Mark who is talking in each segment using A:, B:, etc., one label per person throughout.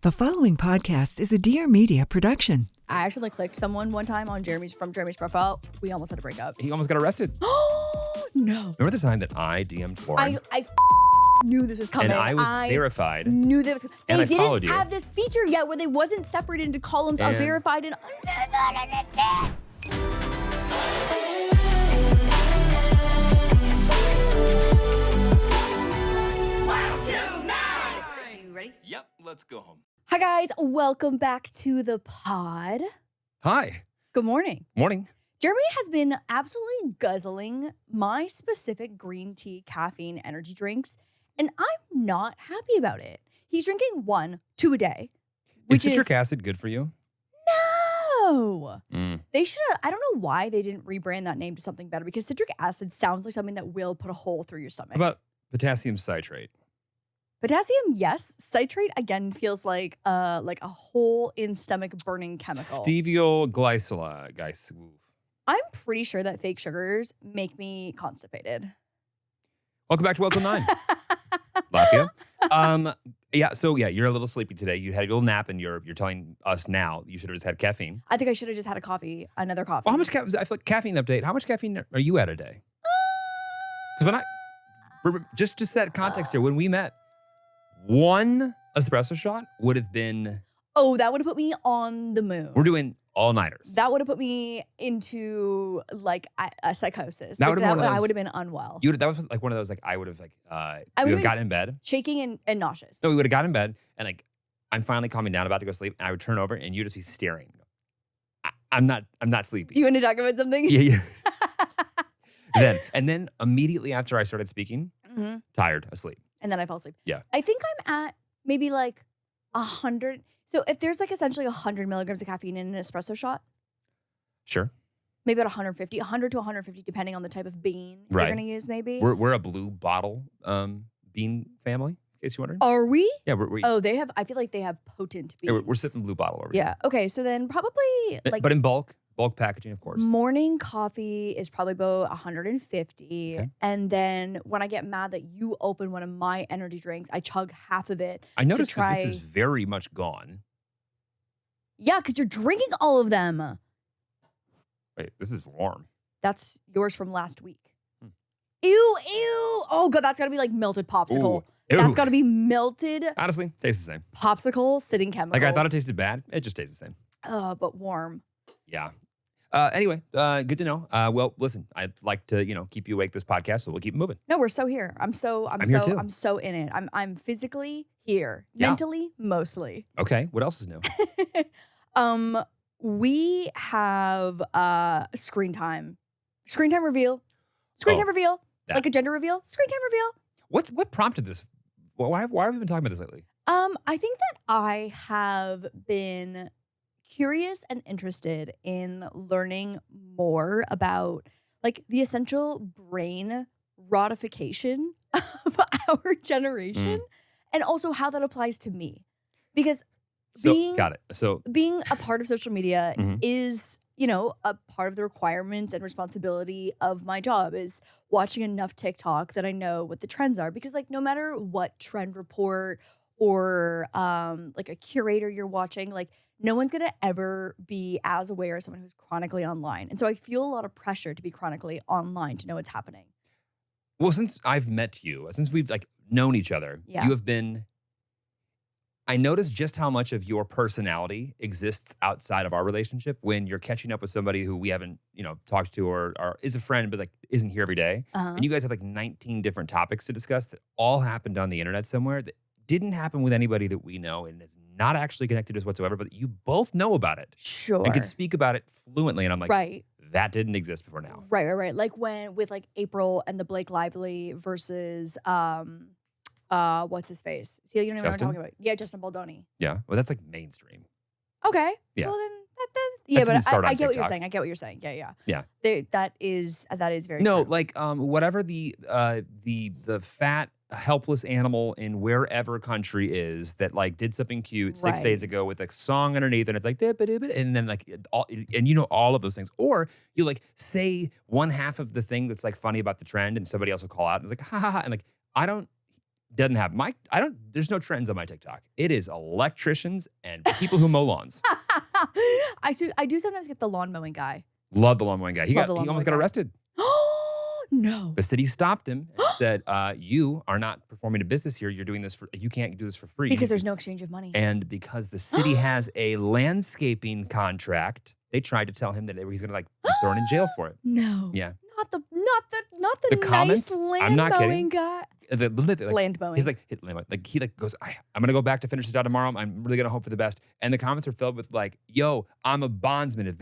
A: The following podcast is a Dear Media production.
B: I actually clicked someone one time on Jeremy's profile. We almost had to break up.
C: He almost got arrested.
B: Oh, no.
C: Remember the time that I DM'd Lauren?
B: I knew this was coming.
C: And I was verified.
B: Knew this was
C: And
B: They
C: I followed
B: didn't
C: you.
B: have this feature yet where they wasn't separated into columns of
C: And-
B: verified and unverified, and that's it.
D: Wild Til.
B: Are you ready?
C: Yep, let's go home.
B: Hi, guys. Welcome back to the pod.
C: Hi.
B: Good morning.
C: Morning.
B: Jeremy has been absolutely guzzling my specific green tea caffeine energy drinks, and I'm not happy about it. He's drinking 2 a day.
C: Is citric acid good for you?
B: No. They should have, I don't know why they didn't rebrand that name to something better, because citric acid sounds like something that will put a hole through your stomach.
C: How about potassium citrate?
B: Potassium, yes. Citrate, again, feels like a hole in stomach burning chemical.
C: Steviol glycol, guys.
B: I'm pretty sure that fake sugars make me constipated.
C: Welcome back to Wild Til 9. Latvia. You're a little sleepy today. You had a little nap, and you're telling us now you should have just had caffeine.
B: I think I should have just had another coffee.
C: Well, how much caffeine? I feel like caffeine update. How much caffeine are you at a day? Because just to set context here, when we met, one espresso shot would have been.
B: Oh, that would have put me on the moon.
C: We're doing all-nighters.
B: That would have put me into like a psychosis.
C: That would have been one of those.
B: I would have been unwell.
C: That was like one of those, like, I would have, like, we would have gotten in bed.
B: Shaking and nauseous.
C: No, we would have gotten in bed, and, like, I'm finally calming down, about to go sleep, and I would turn over, and you'd just be staring. I'm not sleepy.
B: Do you want to talk about something?
C: Yeah. then immediately after I started speaking, tired, asleep.
B: And then I fell asleep.
C: Yeah.
B: I think I'm at maybe like 100. So if there's like essentially 100 milligrams of caffeine in an espresso shot,
C: Sure.
B: maybe at 100 to 150, depending on the type of bean
C: Right.
B: you're going to use, maybe.
C: We're a blue bottle bean family, in case you're wondering.
B: Are we?
C: Yeah, we're
B: They have, I feel like they have potent beans.
C: yeah, we're sipping blue bottle over here.
B: Yeah. Okay. So then probably like
C: But in bulk packaging, of course.
B: morning coffee is probably about 150.
C: Okay.
B: And then when I get mad that you open one of my energy drinks, I chug half of it.
C: I noticed
B: try.
C: that this is very much gone.
B: Yeah, because you're drinking all of them.
C: Wait, this is warm.
B: That's yours from last week. Ew. Oh, God, that's got to be like melted popsicle.
C: Ooh.
B: That's
C: Ew.
B: got to be melted
C: Honestly, tastes the same.
B: popsicle sitting chemicals.
C: Like, I thought it tasted bad. It just tastes the same.
B: But warm.
C: Yeah. Anyway, good to know. Well, listen, I'd like to, keep you awake this podcast, so we'll keep moving.
B: No, we're so here. I'm
C: here too.
B: so in it. I'm physically here.
C: Yeah.
B: Mentally, mostly.
C: Okay, what else is new?
B: We have screen time reveal. Screen time reveal.
C: that.
B: Like a gender reveal. Screen time reveal.
C: What prompted this? Why have we been talking about this lately?
B: I think that I have been curious and interested in learning more about like the essential brain rotification of our generation and also how that applies to me. Because
C: Got it. So
B: being a part of social media
C: Mhm.
B: is, a part of the requirements and responsibility of my job is watching enough TikTok that I know what the trends are. Because like no matter what trend report or like a curator you're watching, like no one's gonna ever be as aware as someone who's chronically online. And so I feel a lot of pressure to be chronically online to know what's happening.
C: Well, since I've met you, since we've like known each other,
B: Yeah.
C: you have been. I noticed just how much of your personality exists outside of our relationship when you're catching up with somebody who we haven't, talked to or is a friend, but like isn't here every day.
B: Uh-huh.
C: And you guys have like 19 different topics to discuss that all happened on the internet somewhere that didn't happen with anybody that we know and is not actually connected to us whatsoever, but you both know about it
B: Sure.
C: and could speak about it fluently. And I'm like,
B: Right.
C: that didn't exist before now.
B: Right. Like with like April and the Blake Lively versus what's his face? See, you don't even know what I'm
C: Justin?
B: talking about. Yeah, Justin Baldoni.
C: Yeah. Well, that's like mainstream.
B: Okay.
C: Yeah.
B: Well then
C: That didn't
B: but
C: start
B: I
C: on
B: get what you're
C: TikTok.
B: saying. I get what you're saying. Yeah.
C: Yeah.
B: That is very
C: No,
B: true.
C: like whatever the fat helpless animal in wherever country is that like did something cute 6
B: Right.
C: days ago with a song underneath and it's like and then like all of those things, or you like say one half of the thing that's like funny about the trend and somebody else will call out and it's like ha ha ha, and like Doesn't have there's no trends on my TikTok. It is electricians and people who mow lawns.
B: I do sometimes get the lawn mowing guy.
C: Love the lawn mowing guy. He
B: Love the lawn
C: almost got
B: mowing guy.
C: arrested.
B: No.
C: The city stopped him and said, you are not performing a business here. You can't do this for free.
B: Because there's no exchange of money.
C: And because the city has a landscaping contract, they tried to tell him that he's gonna be thrown in jail for it.
B: No.
C: Yeah.
B: Not the
C: The
B: nice
C: comments?
B: land
C: I'm not
B: mowing
C: kidding.
B: guy.
C: Land
B: mowing.
C: He's he goes, I'm gonna go back to finish this out tomorrow. I'm really gonna hope for the best. And the comments are filled with yo, I'm a bondsman. If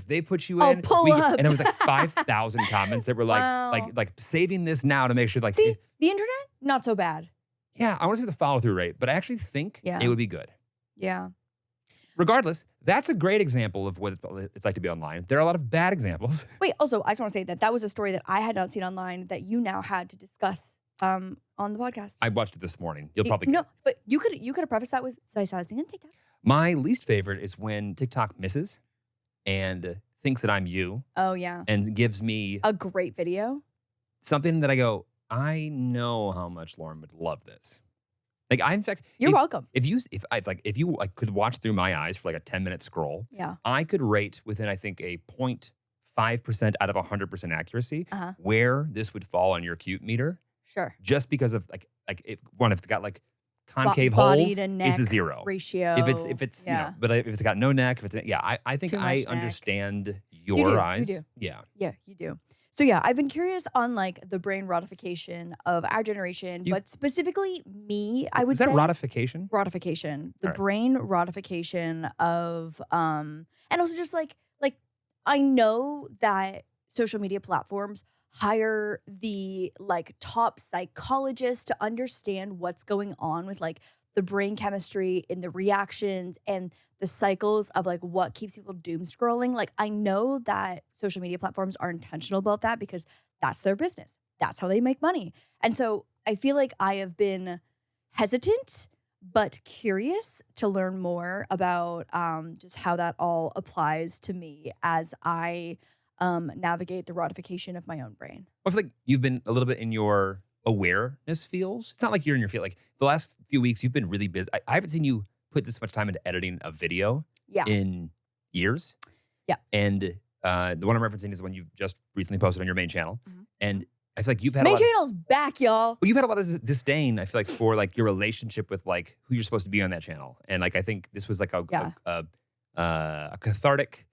C: they put you in,
B: pull up.
C: And it was 5,000 comments that were
B: Wow.
C: saving this now to make sure
B: See, the internet, not so bad.
C: yeah, I want to see the follow through rate, but I actually think
B: Yeah.
C: it would be good.
B: Yeah.
C: Regardless, that's a great example of what it's like to be online. There are a lot of bad examples.
B: Wait, also, I just want to say that was a story that I had not seen online that you now had to discuss on the podcast.
C: I watched it this morning. You'll probably
B: No, but you could have prefaced that with I saw this thing on TikTok.
C: My least favorite is when TikTok misses and thinks that I'm you
B: Oh yeah.
C: and gives me
B: A great video.
C: something that I go, I know how much Lauren would love this. In fact,
B: You're welcome.
C: If you could watch through my eyes for a 10-minute scroll,
B: Yeah.
C: I could rate within I think a 0.5% out of 100% accuracy
B: Uh-huh.
C: where this would fall on your cute meter,
B: Sure.
C: just because of if it's got concave
B: Body
C: holes,
B: to neck
C: it's a 0.
B: ratio.
C: If it's
B: yeah.
C: but if it's got no neck, I think
B: Too
C: I
B: much neck.
C: understand
B: You
C: your
B: do,
C: eyes.
B: you do.
C: Yeah.
B: Yeah, you do. So yeah, I've been curious on the brain rotification of our generation, but specifically me, I would
C: Is that
B: say
C: rotification?
B: rotification, the
C: All right.
B: brain rotification of and also just I know that social media platforms hire the top psychologists to understand what's going on with the brain chemistry and the reactions and the cycles of what keeps people doom scrolling. I know that social media platforms are intentional about that because that's their business. That's how they make money. And so I feel like I have been hesitant but curious to learn more about just how that all applies to me as I navigate the rotification of my own brain.
C: I feel like you've been a little bit in your awareness fields. It's not like you're in your field. The last few weeks, you've been really busy. I haven't seen you put this much time into editing a video
B: Yeah.
C: in years.
B: Yeah.
C: And the one I'm referencing is the one you just recently posted on your main channel.
B: Mhm.
C: And I feel like you've had
B: Main
C: a lot
B: channel's back, y'all.
C: you've had a lot of disdain, I feel for your relationship with who you're supposed to be on that channel. And I think this was a cathartic,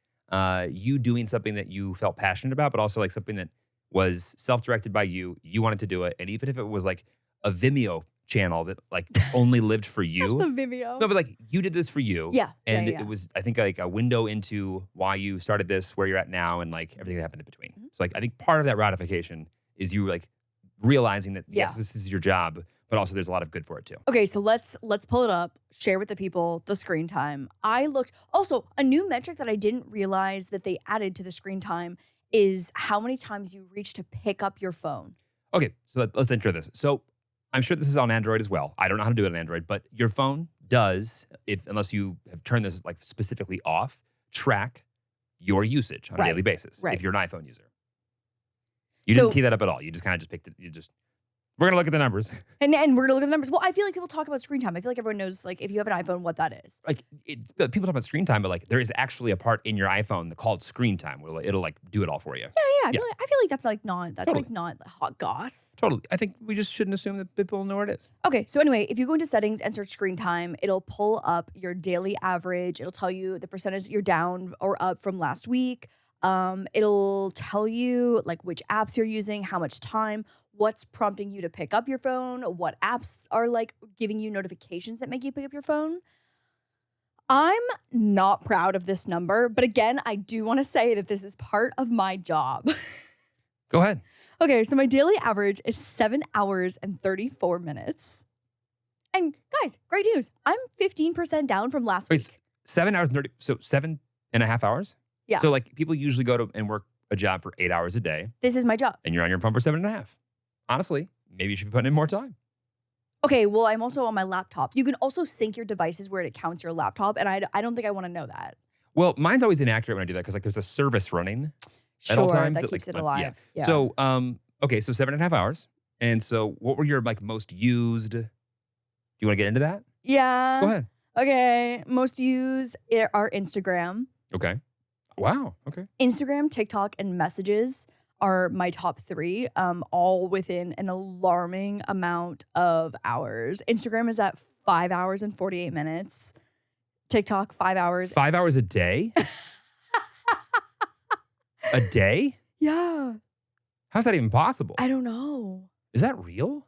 C: you doing something that you felt passionate about, but also something that was self-directed by you. You wanted to do it. And even if it was a Vimeo channel that only lived for you.
B: The Vimeo.
C: No, but you did this for you.
B: Yeah.
C: And
B: yeah.
C: it was, I think, a window into why you started this, where you're at now, and everything that happened in between.
B: Mhm.
C: So I think part of that ratification is you realizing that yes,
B: Yeah.
C: this is your job, but also there's a lot of good for it too.
B: Okay, so let's pull it up, share with the people the screen time. I looked also a new metric that I didn't realize that they added to the screen time is how many times you reach to pick up your phone.
C: Okay, so let's intro this. So I'm sure this is on Android as well. I don't know how to do it on Android, but your phone does, unless you have turned this specifically off, track your usage on a
B: Right,
C: daily basis.
B: right.
C: If you're an iPhone user, you
B: So-
C: didn't tee that up at all. You just kind of picked it. We're gonna look at the numbers.
B: And we're gonna look at the numbers. Well, I feel like people talk about screen time. I feel like everyone knows if you have an iPhone, what that is.
C: People talk about screen time, but there is actually a part in your iPhone called screen time where it'll do it all for you.
B: Yeah. I
C: Yeah.
B: feel like that's
C: Totally.
B: not hot goss.
C: Totally. I think we just shouldn't assume that people know where it is.
B: Okay, so anyway, if you go into settings and search screen time, it'll pull up your daily average. It'll tell you the percentage you're down or up from last week. It'll tell you which apps you're using, how much time, what's prompting you to pick up your phone, what apps are giving you notifications that make you pick up your phone. I'm not proud of this number, but again, I do want to say that this is part of my job.
C: Go ahead.
B: Okay, so my daily average is 7 hours and 34 minutes. And guys, great news. I'm 15% down from last
C: Wait,
B: week.
C: 7 hours and 30, so 7.5 hours?
B: Yeah.
C: So people usually go to and work a job for 8 hours a day,
B: This is my job.
C: and you're on your phone for 7.5. Honestly, maybe you should be putting in more time.
B: Okay, well, I'm also on my laptop. You can also sync your devices where it counts your laptop, and I don't think I want to know that.
C: Well, mine's always inaccurate when I do that because there's a service running at all times.
B: that keeps it
C: yeah.
B: alive. Yeah.
C: So, okay, so 7.5 hours. And so what were your like most used? Do you want to get into that?
B: Yeah.
C: Go ahead.
B: Okay. Most used are Instagram.
C: Okay. Wow. Okay.
B: Instagram, TikTok, and messages are my top 3, all within an alarming amount of hours. Instagram is at 5 hours and 48 minutes. TikTok, 5 hours.
C: 5 hours a day? A day?
B: Yeah.
C: How's that even possible?
B: I don't know.
C: Is that real?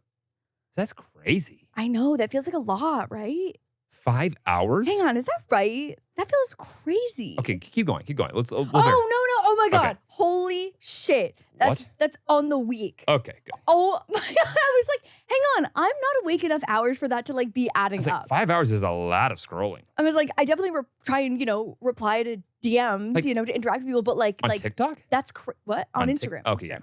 C: That's crazy.
B: I know. That feels like a lot, right?
C: 5 hours?
B: Hang on. Is that right? That feels crazy.
C: Okay, keep going. Keep going. We'll
B: Oh, no. Oh, my God.
C: Okay.
B: Holy shit. That's on the week.
C: Okay, good.
B: Oh, my God. I was like, hang on. I'm not awake enough hours for that to like be adding
C: It's like
B: up.
C: 5 hours is a lot of scrolling.
B: I was like, I definitely try and, reply to DMs,
C: Like-
B: to interact with people. But like,
C: On TikTok?
B: that's what? On Instagram.
C: Okay, yeah.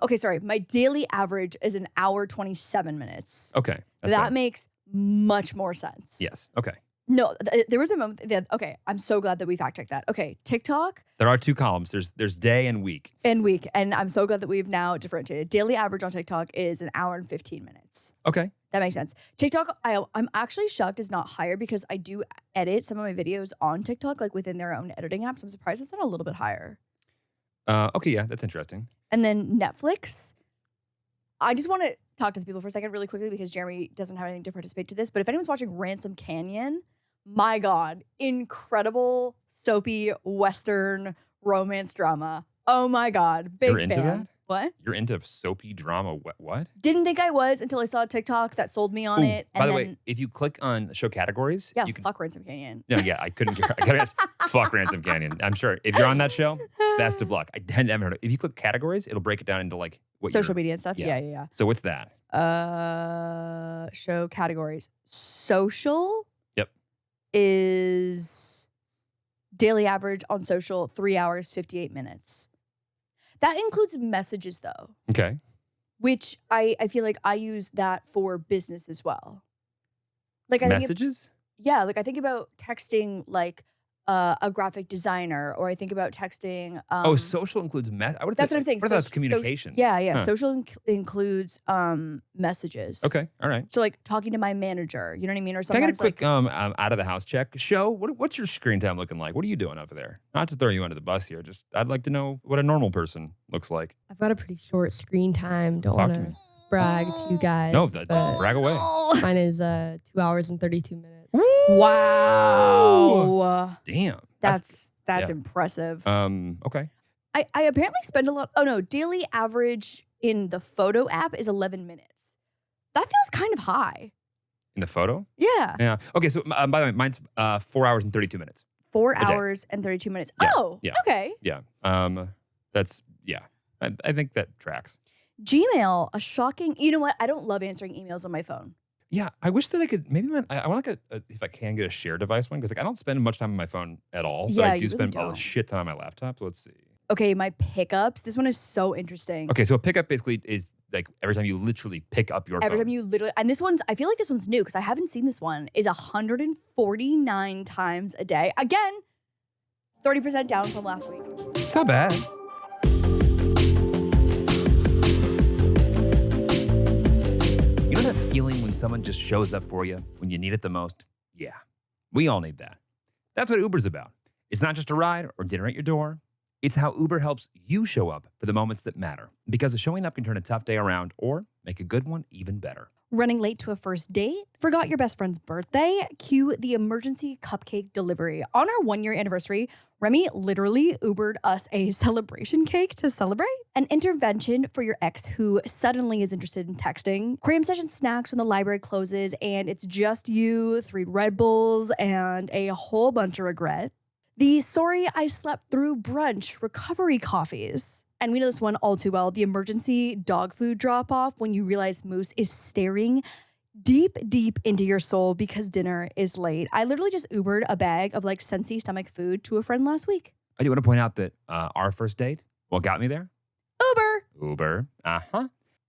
B: Okay, sorry. My daily average is an hour, 27 minutes.
C: Okay. That's
B: That
C: fair.
B: makes much more sense.
C: Yes. Okay.
B: No, there was a moment okay, I'm so glad that we fact checked that. Okay, TikTok
C: There are 2 columns. There's day and week.
B: and week. And I'm so glad that we've now differentiated. Daily average on TikTok is an hour and 15 minutes.
C: Okay.
B: That makes sense. TikTok, I'm actually shocked is not higher because I do edit some of my videos on TikTok, like within their own editing app. So I'm surprised it's not a little bit higher.
C: Okay, yeah, that's interesting.
B: And then Netflix. I just want to talk to the people for a second really quickly because Jeremy doesn't have anything to participate to this. But if anyone's watching Ransom Canyon, my God, incredible soapy Western romance drama. Oh my God, big
C: You're into
B: fan.
C: that?
B: What?
C: You're into soapy drama. What?
B: Didn't think I was until I saw a TikTok that sold me on
C: Ooh,
B: it. And
C: by the
B: then,
C: way, if you click on show categories,
B: yeah,
C: you can.
B: fuck Ransom Canyon.
C: No, yeah, I couldn't care. I gotta guess. Fuck Ransom Canyon. I'm sure if you're on that show, best of luck. I haven't heard of it. If you click categories, it'll break it down into like what
B: Social
C: you're-
B: media and stuff.
C: yeah.
B: Yeah.
C: So what's that?
B: Show categories. Social.
C: Yep.
B: Is daily average on social 3 hours 58 minutes. That includes messages though,
C: Okay.
B: which I feel like I use that for business as well. Like I think
C: Messages?
B: like I think about texting like a graphic designer, or I think about texting.
C: Social includes
B: That's what I'm saying.
C: What about
B: So-
C: communications?
B: Yeah.
C: Huh.
B: Social includes messages.
C: Okay. All right.
B: So like talking to my manager, you know what I mean? Or
C: Can I get a
B: sometimes
C: quick out of the house check? Show, what's your screen time looking like? What are you doing over there? Not to throw you under the bus here. Just I'd like to know what a normal person looks like.
E: I've got a pretty short screen time. Don't
C: Talk
E: want
C: to
E: to
C: me.
E: brag to you guys.
C: No,
E: but
C: brag away.
E: mine is 2 hours and 32 minutes.
B: Wow.
C: Damn.
B: That's
C: yeah.
B: impressive.
C: Okay.
B: I apparently spend a lot. Oh no, daily average in the photo app is 11 minutes. That feels kind of high.
C: In the photo?
B: Yeah.
C: Yeah. Okay. So by the way, mine's 4 hours and 32 minutes.
B: 4
C: day.
B: hours and 32 minutes.
C: Yeah,
B: Oh,
C: yeah.
B: okay.
C: Yeah. That's yeah. I think that tracks.
B: Gmail, a shocking. You know what? I don't love answering emails on my phone.
C: Yeah, I wish that I could. Maybe I want like if I can get a share device one because like I don't spend much time on my phone at all. But
B: Yeah,
C: I do
B: you really
C: spend a
B: don't.
C: shit time on my laptop. So let's see.
B: Okay, my pickups. This one is so interesting.
C: Okay, so a pickup basically is like every time you literally pick up your
B: Every
C: phone.
B: time you literally, and this one's, I feel like this one's new because I haven't seen this one, is 149 times a day. Again, 30% down from last week.
C: It's not bad. You know that feeling when someone just shows up for you when you need it the most? Yeah, we all need that. That's what Uber's about. It's not just a ride or dinner at your door. It's how Uber helps you show up for the moments that matter. Because showing up can turn a tough day around or make a good one even better.
B: Running late to a first date? Forgot your best friend's birthday? Cue the emergency cupcake delivery. On our 1-year anniversary, Remy literally Ubered us a celebration cake to celebrate. An intervention for your ex who suddenly is interested in texting. Cram session snacks when the library closes and it's just you, 3 Red Bulls, and a whole bunch of regret. The sorry I slept through brunch recovery coffees. And we know this one all too well, the emergency dog food drop off when you realize Moose is staring deep into your soul because dinner is late. I literally just Ubered a bag of like Scentsy stomach food to a friend last week.
C: I do want to point out that our first date, what got me there?
B: Uber.
C: Uber.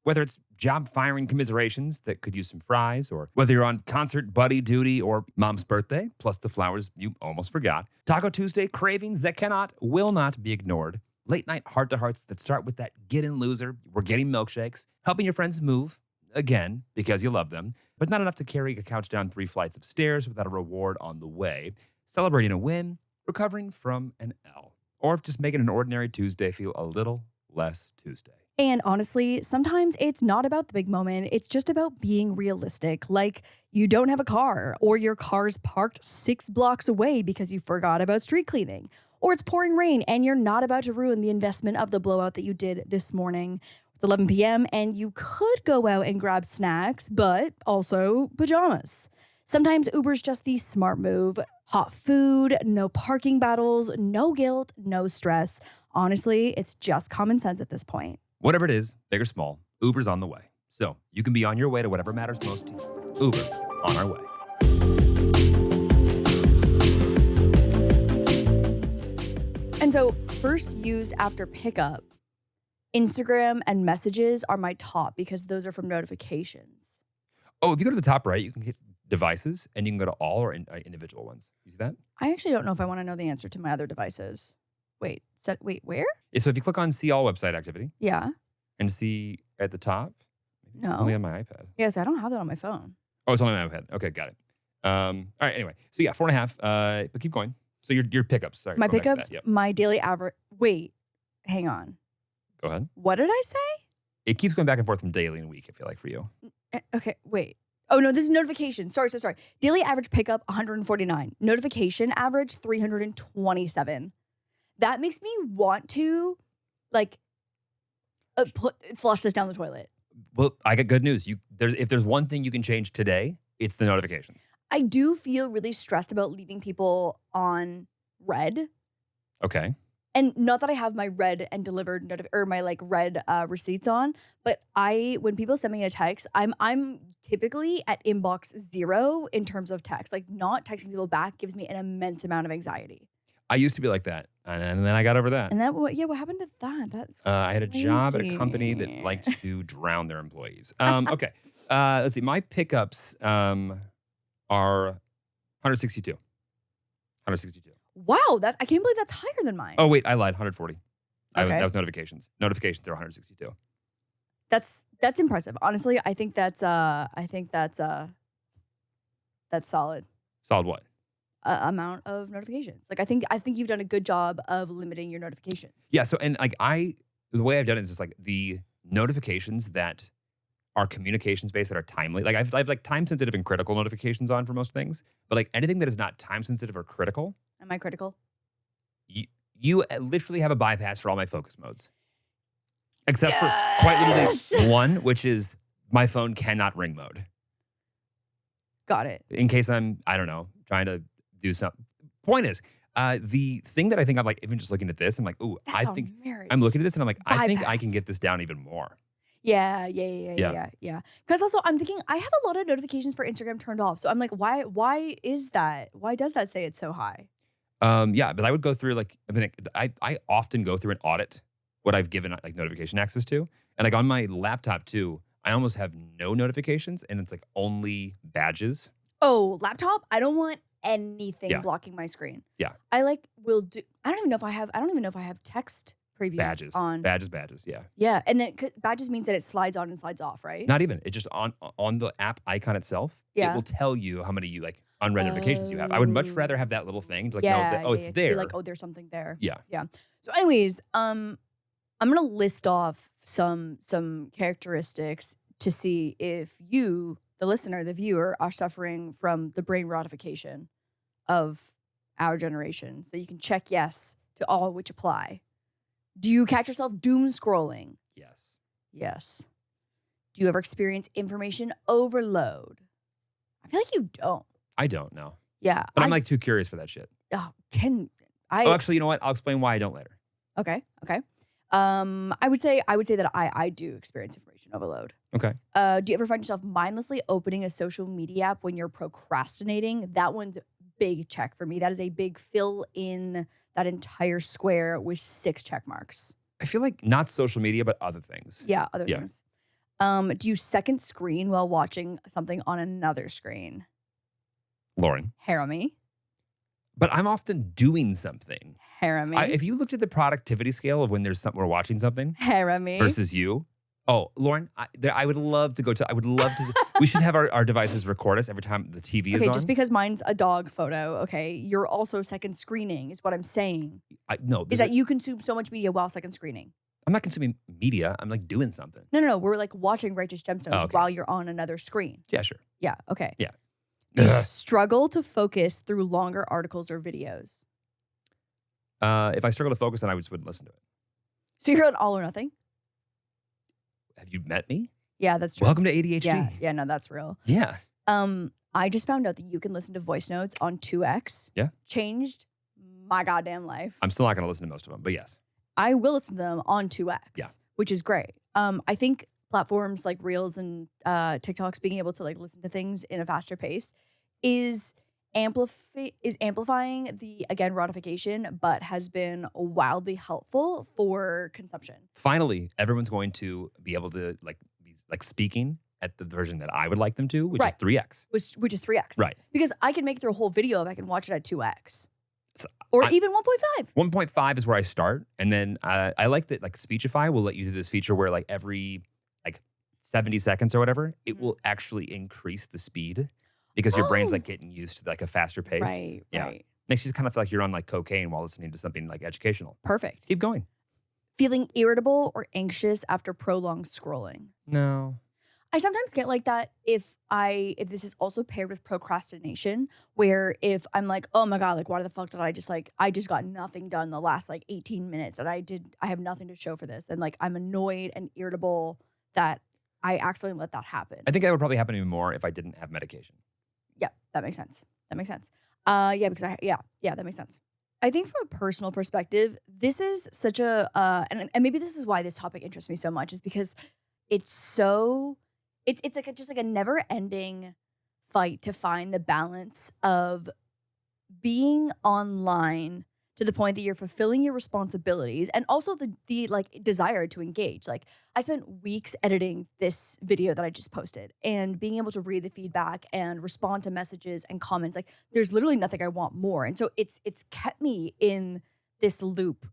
C: Whether it's job firing commiserations that could use some fries, or whether you're on concert buddy duty or mom's birthday, plus the flowers you almost forgot. Taco Tuesday cravings that will not be ignored. late night heart-to-hearts that start with that get in loser, we're getting milkshakes, helping your friends move, again, because you love them, but not enough to carry a couch down 3 flights of stairs without a reward on the way, celebrating a win, recovering from an L, or just making an ordinary Tuesday feel a little less Tuesday.
B: And honestly, sometimes it's not about the big moment. It's just about being realistic. Like you don't have a car, or your car's parked 6 blocks away because you forgot about street cleaning, or it's pouring rain and you're not about to ruin the investment of the blowout that you did this morning. It's 11 p.m. and you could go out and grab snacks, but also pajamas. Sometimes Uber's just the smart move. Hot food, no parking battles, no guilt, no stress. Honestly, it's just common sense at this point.
C: Whatever it is, big or small, Uber's on the way. So you can be on your way to whatever matters most to you. Uber, on our way.
B: And so first use after pickup, Instagram and messages are my top because those are from notifications.
C: Oh, if you go to the top right, you can hit devices and you can go to all or individual ones. You see that?
B: I actually don't know if I want to know the answer to my other devices. Wait, where?
C: Yeah, so if you click on see all website activity
B: Yeah.
C: and see at the top, maybe it's
B: No.
C: only on my iPad.
B: Yes, I don't have that on my phone.
C: Oh, it's only on my iPad. Okay, got it. All right, anyway. So yeah, 4.5, but keep going. So your pickups, sorry.
B: My
C: going back to
B: pickups,
C: that, yep.
B: my daily average. Wait, hang on.
C: Go ahead.
B: What did I say?
C: It keeps going back and forth from daily and week, I feel like, for you.
B: Okay, wait. Oh, no, this is notification. Sorry. Daily average pickup, 149. Notification average, 327. That makes me want to, like, flush this down the toilet.
C: Well, I got good news. If there's one thing you can change today, it's the notifications.
B: I do feel really stressed about leaving people on red.
C: Okay.
B: And not that I have my read and delivered or my like read receipts on, but when people send me a text, I'm typically at inbox 0 in terms of text. Like not texting people back gives me an immense amount of anxiety.
C: I used to be like that, and then I got over that.
B: And what happened to that? That's
C: I had a job at a
B: crazy.
C: company that liked to drown their employees. Okay, let's see. My pickups are 162. 162.
B: Wow, I can't believe that's higher than mine.
C: Oh wait, I lied. 140.
B: Okay.
C: That was notifications. Notifications are 162.
B: That's impressive. Honestly, I think that's solid.
C: Solid what?
B: Amount of notifications. Like I think you've done a good job of limiting your notifications.
C: Yeah. So and like the way I've done it is just like the notifications that are communications based that are timely. Like I've like time sensitive and critical notifications on for most things, but like anything that is not time sensitive or critical.
B: Am I critical?
C: You literally have a bypass for all my focus modes, except for quite literally one, which is my phone cannot ring mode.
B: Got it.
C: In case I'm, I don't know, trying to do something. Point is, the thing that I think I'm like, even just looking at this, I'm like, ooh,
B: That's
C: I think
B: marriage.
C: I'm looking at this and I'm like, I think I can
B: Bypass.
C: get this down even more.
B: Yeah. Because also I'm thinking I have a lot of notifications for Instagram turned off. So I'm like, why is that? Why does that say it's so high?
C: Yeah, but I would go through like, I often go through and audit what I've given like notification access to. And like on my laptop too, I almost have no notifications and it's like only badges.
B: Oh, laptop? I don't want anything
C: Yeah.
B: blocking my screen.
C: Yeah.
B: I don't even know if I have text previews
C: Badges.
B: on.
C: Badges, yeah.
B: Yeah. And then badges means that it slides on and slides off, right?
C: Not even. It just on the app icon itself,
B: Yeah.
C: it will tell you how many you like unread notifications you have. I would much rather have that little thing to like know that, oh, it's
B: to
C: there.
B: be like, oh, there's something there.
C: Yeah.
B: So anyways, I'm gonna list off some characteristics to see if you, the listener, the viewer, are suffering from the brain rotification of our generation. So you can check yes to all which apply. Do you catch yourself doom scrolling?
C: Yes.
B: Yes. Do you ever experience information overload? I feel like you don't.
C: I don't know.
B: Yeah.
C: But I'm like too curious for that shit.
B: oh,
C: Actually, you know what? I'll explain why I don't later.
B: Okay. I would say that I do experience information overload.
C: Okay.
B: Do you ever find yourself mindlessly opening a social media app when you're procrastinating? That one's big check for me. That is a big fill in that entire square with 6 check marks.
C: I feel like not social media, but other things.
B: Yeah, other
C: Yeah.
B: things. Do you second screen while watching something on another screen?
C: Lauren,
B: Harrow me.
C: but I'm often doing something.
B: Harem.
C: If you looked at the productivity scale of when there's something we're watching something
B: Harem.
C: versus you. Oh, Lauren, I would love to go to. I would love to. We should have our devices record us every time the TV is on.
B: Okay, just because mine's a dog photo, okay, you're also second screening is what I'm saying.
C: No,
B: Is that you consume so much media while second screening?
C: I'm not consuming media. I'm like doing something.
B: No. We're like watching Righteous Gemstones
C: Oh, okay.
B: while you're on another screen.
C: Yeah, sure.
B: Yeah, okay.
C: Yeah.
B: Do you struggle to focus through longer articles or videos?
C: If I struggle to focus on, I just wouldn't listen to it.
B: So you're on all or nothing?
C: Have you met me?
B: Yeah, that's true.
C: Welcome to ADHD.
B: Yeah, no, that's real.
C: Yeah.
B: I just found out that you can listen to voice notes on 2x.
C: Yeah.
B: Changed my goddamn life.
C: I'm still not going to listen to most of them, but yes.
B: I will listen to them on 2x,
C: Yeah.
B: which is great. I think platforms like Reels and TikToks being able to like listen to things in a faster pace is amplifying the, again, rotification, but has been wildly helpful for consumption.
C: Finally, everyone's going to be able to be speaking at the version that I would like them to, which is
B: Right.
C: 3x.
B: Which is 3x.
C: Right.
B: Because I can make through a whole video if I can watch it at 2x.
C: So
B: Or
C: I-
B: even 1.5.
C: 1.5 is where I start. And then I like that like Speechify will let you do this feature where like every like 70 seconds or whatever, it
B: Mhm.
C: will actually increase the speed because your brain's like getting used to like a faster pace.
B: Right,
C: Yeah.
B: right.
C: Makes you kind of feel like you're on like cocaine while listening to something like educational.
B: Perfect.
C: Keep going.
B: Feeling irritable or anxious after prolonged scrolling.
C: No.
B: I sometimes get like that if this is also paired with procrastination, where if I'm like, oh my God, like why the fuck did I just got nothing done the last like 18 minutes and I have nothing to show for this. And like I'm annoyed and irritable that I accidentally let that happen.
C: I think that would probably happen even more if I didn't have medication.
B: Yeah, that makes sense. That makes sense. Yeah, because that makes sense. I think from a personal perspective, this is such a and maybe this is why this topic interests me so much, is because it's like just like a never-ending fight to find the balance of being online to the point that you're fulfilling your responsibilities and also the like desire to engage. Like I spent weeks editing this video that I just posted and being able to read the feedback and respond to messages and comments. Like there's literally nothing I want more. And so it's kept me in this loop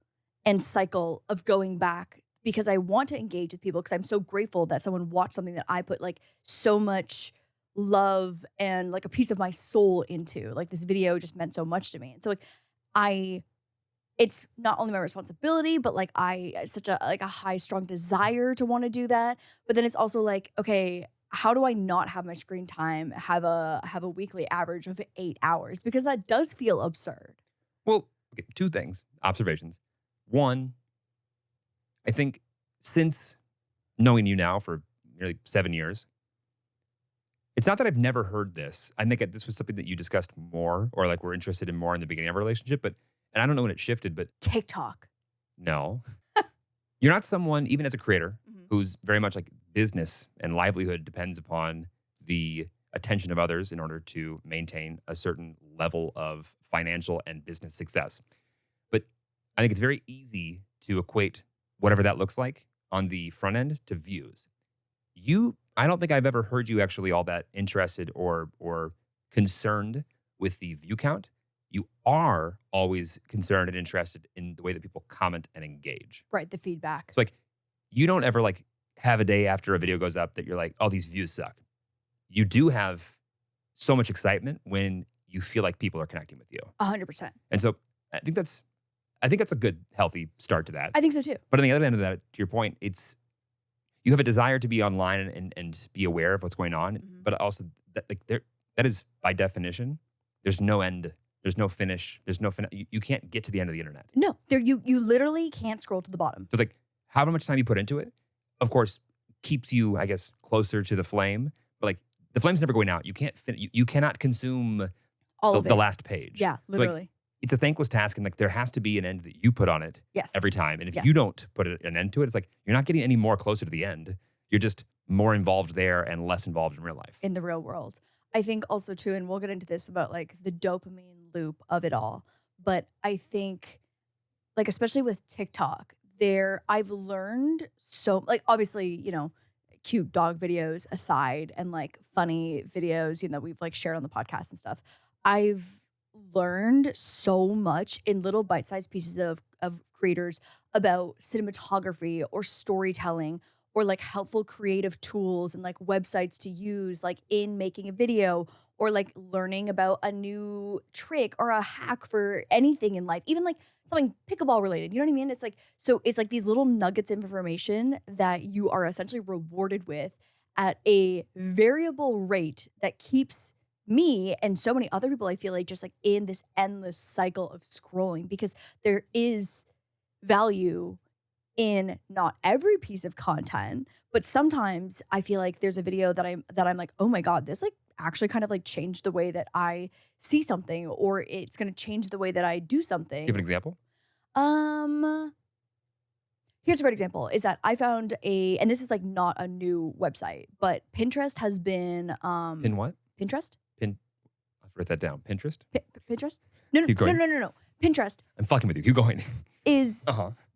B: and cycle of going back because I want to engage with people because I'm so grateful that someone watched something that I put like so much love and like a piece of my soul into. Like this video just meant so much to me. And so like it's not only my responsibility, but like such a high, strong desire to want to do that. But then it's also like, okay, how do I not have my screen time have a weekly average of 8 hours? Because that does feel absurd.
C: Well, okay, two observations. One, I think since knowing you now for nearly 7 years, it's not that I've never heard this. I think this was something that you discussed more or like were interested in more in the beginning of our relationship, and I don't know when it shifted, but
B: TikTok.
C: no. You're not someone, even as a creator,
B: Mhm.
C: who's very much like business and livelihood depends upon the attention of others in order to maintain a certain level of financial and business success. But I think it's very easy to equate whatever that looks like on the front end to views. I don't think I've ever heard you actually all that interested or concerned with the view count. You are always concerned and interested in the way that people comment and engage.
B: Right, the feedback.
C: So like, you don't ever like have a day after a video goes up that you're like, oh, these views suck. You do have so much excitement when you feel like people are connecting with you.
B: 100%.
C: And so I think that's a good, healthy start to that.
B: I think so too.
C: But on the other end of that, to your point, you have a desire to be online and be aware of what's going on,
B: Mhm.
C: but also that is by definition, there's no end, there's no finish, you can't get to the end of the internet.
B: No, you literally can't scroll to the bottom.
C: So it's like however much time you put into it, of course, keeps you, I guess, closer to the flame. But like the flame's never going out. You can't you cannot consume
B: All of it.
C: the last page.
B: Yeah,
C: So, like,
B: literally.
C: it's a thankless task, and like there has to be an end that you put on it
B: Yes.
C: every time. And if
B: Yes.
C: you don't put an end to it, it's like you're not getting any more closer to the end. You're just more involved there and less involved in real life.
B: In the real world. I think also too, and we'll get into this about like the dopamine loop of it all. But I think like, especially with TikTok, I've learned so like, obviously, you know, cute dog videos aside and like funny videos, you know, we've like shared on the podcast and stuff. I've learned so much in little bite-sized pieces of creators about cinematography or storytelling or like helpful creative tools and like websites to use like in making a video or like learning about a new trick or a hack for anything in life, even like something pickleball related. You know what I mean? It's like, so it's like these little nuggets of information that you are essentially rewarded with at a variable rate that keeps me and so many other people, I feel like, just like in this endless cycle of scrolling, because there is value in not every piece of content, but sometimes I feel like there's a video that I'm like, oh my God, this like actually kind of like changed the way that I see something, or it's going to change the way that I do something.
C: Give an example.
B: Here's a great example is that I found and this is like not a new website, but Pinterest has been,
C: Pin what?
B: Pinterest?
C: Let's write that down. Pinterest?
B: Pinterest? No. Pinterest
C: I'm fucking with you. Keep going.
B: is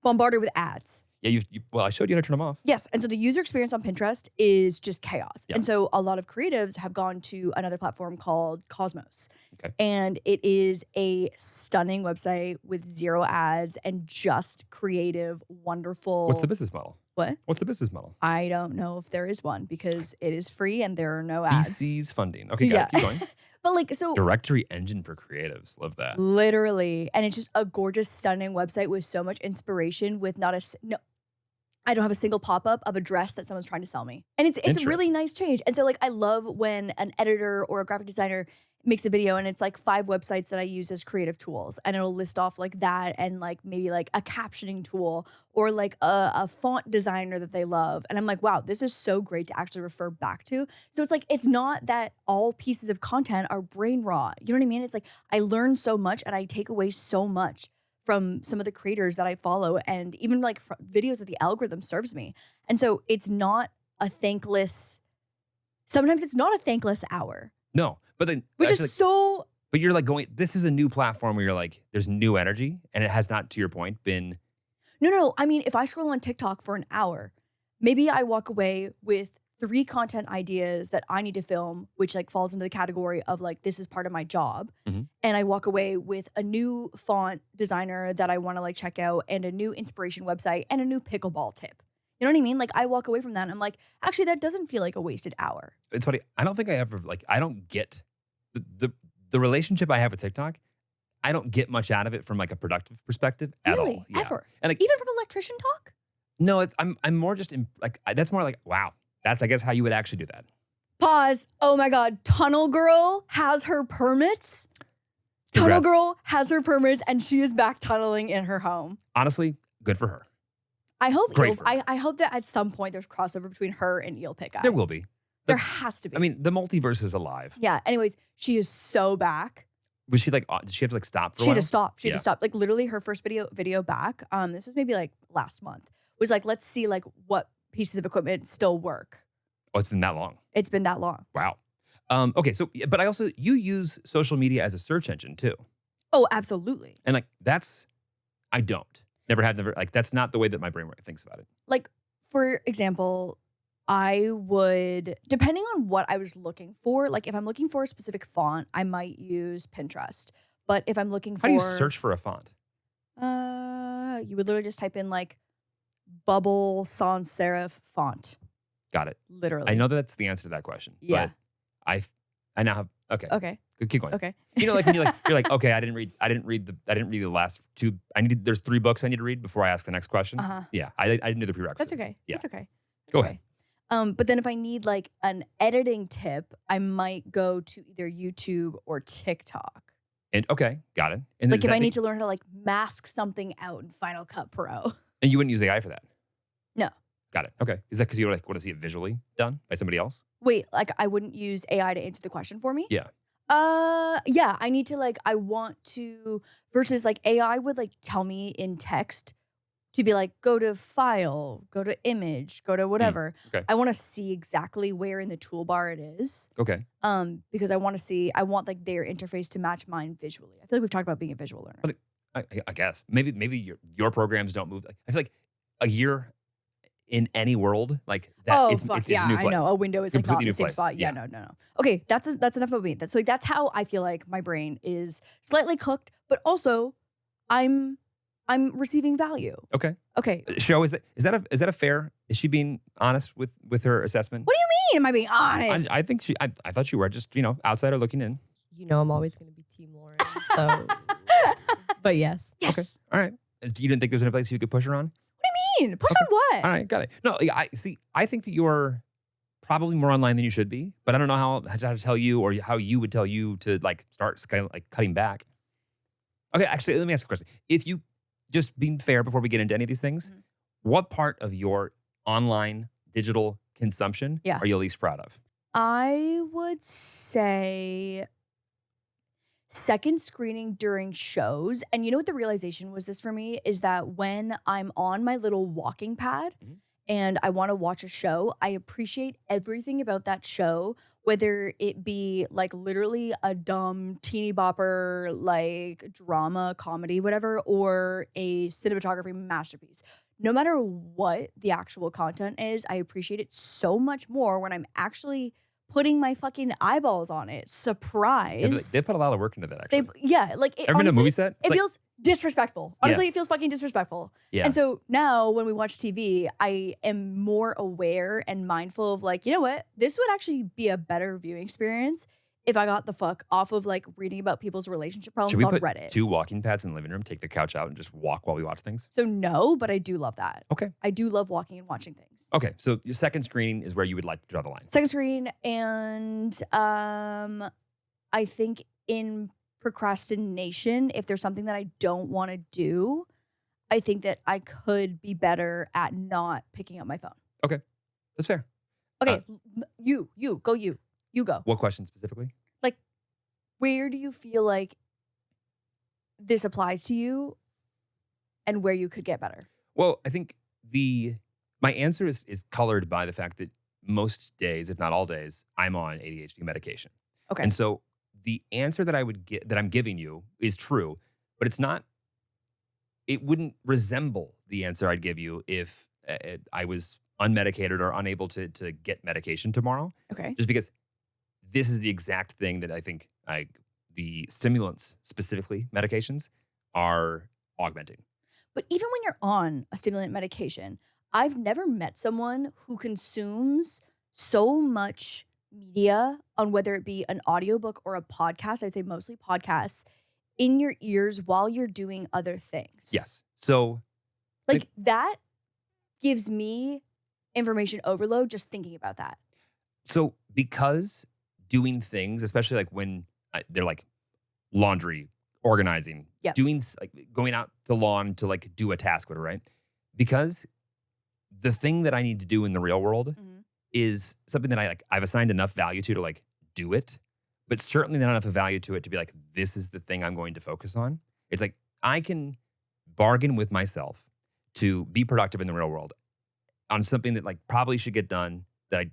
B: bombarded with ads.
C: Yeah, well, I showed you how to turn them off.
B: Yes. And so the user experience on Pinterest is just chaos.
C: Yeah.
B: And so a lot of creatives have gone to another platform called Cosmos.
C: Okay.
B: And it is a stunning website with 0 ads and just creative, wonderful.
C: What's the business model?
B: What?
C: What's the business model?
B: I don't know if there is one because it is free and there are no ads.
C: VC's funding. Okay, got it. Keep going.
B: But like, so
C: Directory engine for creatives. Love that.
B: literally, and it's just a gorgeous, stunning website with so much inspiration with I don't have a single pop-up of a dress that someone's trying to sell me. And it's a really
C: Interesting.
B: nice change. And so like I love when an editor or a graphic designer makes a video and it's like 5 websites that I use as creative tools, and it'll list off like that and like maybe like a captioning tool or like a font designer that they love. And I'm like, wow, this is so great to actually refer back to. So it's like, it's not that all pieces of content are brain rot. You know what I mean? It's like I learn so much and I take away so much from some of the creators that I follow, and even like videos that the algorithm serves me. And so it's not a thankless, sometimes it's not a thankless hour.
C: No, but then
B: Which
C: actually,
B: is so,
C: but you're like going, this is a new platform where you're like, there's new energy, and it has not, to your point, been.
B: no. I mean, if I scroll on TikTok for an hour, maybe I walk away with 3 content ideas that I need to film, which like falls into the category of like, this is part of my job.
C: Mhm.
B: And I walk away with a new font designer that I want to like check out and a new inspiration website and a new pickleball tip. You know what I mean? Like I walk away from that and I'm like, actually, that doesn't feel like a wasted hour.
C: It's funny. I don't think I ever I don't get the relationship I have with TikTok. I don't get much out of it from like a productive perspective at
B: Really?
C: all. Yeah.
B: Ever?
C: And like,
B: Even from electrician talk?
C: no, I'm more just that's more like, wow, that's I guess how you would actually do that.
B: Pause. Oh my God. Tunnel Girl has her permits. Tunnel
C: Congrats.
B: Girl has her permits and she is back tunneling in her home.
C: Honestly, good for her.
B: I hope
C: Great for her.
B: I hope that at some point there's crossover between her and Eel Pick Eye.
C: There will be.
B: There has to be.
C: I mean, the multiverse is alive.
B: yeah. Anyways, she is so back.
C: Was she like? Did she have to like stop for a
B: She
C: while?
B: had to stop. She had
C: Yeah.
B: to stop. Like literally her first video back. This was maybe like last month. Was like, let's see like what pieces of equipment still work.
C: Oh, it's been that long.
B: It's been that long.
C: Wow. Okay. So, but I also you use social media as a search engine too,
B: Oh, absolutely.
C: and like I don't. Never like that's not the way that my brain thinks about it.
B: Like, for example, I would, depending on what I was looking for, like if I'm looking for a specific font, I might use Pinterest. But if I'm looking for
C: How do you search for a font?
B: you would literally just type in like bubble sans serif font.
C: Got it.
B: Literally.
C: I know that's the answer to that question.
B: Yeah.
C: But I now have okay.
B: Okay.
C: Keep going.
B: Okay.
C: You know, like when you're like, okay, I didn't read the last 2. There's 3 books I need to read before I ask the next question.
B: Uh-huh.
C: Yeah. I didn't do the prerequisites.
B: That's okay.
C: Yeah.
B: That's okay.
C: Go
B: Okay.
C: ahead.
B: But then if I need like an editing tip, I might go to either YouTube or TikTok.
C: And okay, got it. And
B: Like
C: does
B: if
C: that
B: I
C: mean-
B: need to learn how to like mask something out in Final Cut Pro.
C: and you wouldn't use AI for that.
B: No.
C: Got it. Okay. Is that because you like want to see it visually done by somebody else?
B: Wait, like I wouldn't use AI to answer the question for me?
C: Yeah.
B: Yeah, I need to like, I want to, versus like AI would like tell me in text to be like, go to file, go to image, go to whatever.
C: okay.
B: I want to see exactly where in the toolbar it is.
C: Okay.
B: Because I want like their interface to match mine visually. I feel like we've talked about being a visual learner.
C: But I guess maybe your programs don't move. I feel like a year in any world, like that.
B: Oh,
C: it's,
B: fuck.
C: it's
B: Yeah,
C: a new
B: I
C: place.
B: know. A window is like not
C: Completely
B: in
C: new
B: the same
C: place.
B: spot. Yeah, no. Okay, that's enough about me. So like, that's how I feel like my brain is slightly cooked, but also I'm receiving value.
C: Okay.
B: Okay.
C: Show, is that a fair? Is she being honest with her assessment?
B: What do you mean? Am I being honest?
C: I think I thought you were just, outsider looking in.
E: You know, I'm always going to be Team Lauren. So, but yes.
B: Yes.
C: Okay. All right. You didn't think there's any place you could push her on?
B: Push on what?
C: All right, got it. No, I think that you're probably more online than you should be, but I don't know how to tell you or how you would tell you to like start like cutting back. Okay, actually, let me ask a question. If you just being fair before we get into any of these things, what part of your online digital consumption are you least proud of?
B: I would say second screening during shows. And you know what the realization was this for me is that when I'm on my little walking pad and I want to watch a show, I appreciate everything about that show, whether it be like literally a dumb teeny bopper, like drama, comedy, whatever, or a cinematography masterpiece. No matter what the actual content is, I appreciate it so much more when I'm actually putting my fucking eyeballs on it. Surprise.
C: They put a lot of work into that, actually.
B: Like it,
C: Ever been to a movie set?
B: It feels disrespectful. Honestly, it feels fucking disrespectful.
C: Yeah.
B: And so now when we watch TV, I am more aware and mindful of like, you know what? This would actually be a better viewing experience if I got the fuck off of like reading about people's relationship problems
C: Should we
B: on
C: put
B: Reddit.
C: 2 walking pads in the living room, take the couch out, and just walk while we watch things?
B: So no, but I do love that.
C: Okay.
B: I do love walking and watching things.
C: Okay, so your second screening is where you would like to draw the line.
B: Second screen, and I think in procrastination, if there's something that I don't want to do, I think that I could be better at not picking up my phone.
C: Okay, that's fair.
B: Okay, you go.
C: What question specifically?
B: Like, where do you feel like this applies to you and where you could get better?
C: Well, I think my answer is colored by the fact that most days, if not all days, I'm on ADHD medication.
B: Okay.
C: And so the answer that I'm giving you is true, but it wouldn't resemble the answer I'd give you if I was unmedicated or unable to get medication tomorrow.
B: Okay.
C: Just because this is the exact thing that I think the stimulants, specifically medications, are augmenting.
B: But even when you're on a stimulant medication, I've never met someone who consumes so much media on whether it be an audiobook or a podcast, I'd say mostly podcasts, in your ears while you're doing other things.
C: Yes. So
B: like that gives me information overload just thinking about that.
C: So because doing things, especially like when they're like laundry, organizing, doing like going out the lawn to like do a task, whatever, right? Because the thing that I need to do in the real world is something that I've assigned enough value to like do it, but certainly not enough value to it to be like, this is the thing I'm going to focus on. It's like I can bargain with myself to be productive in the real world on something that like probably should get done that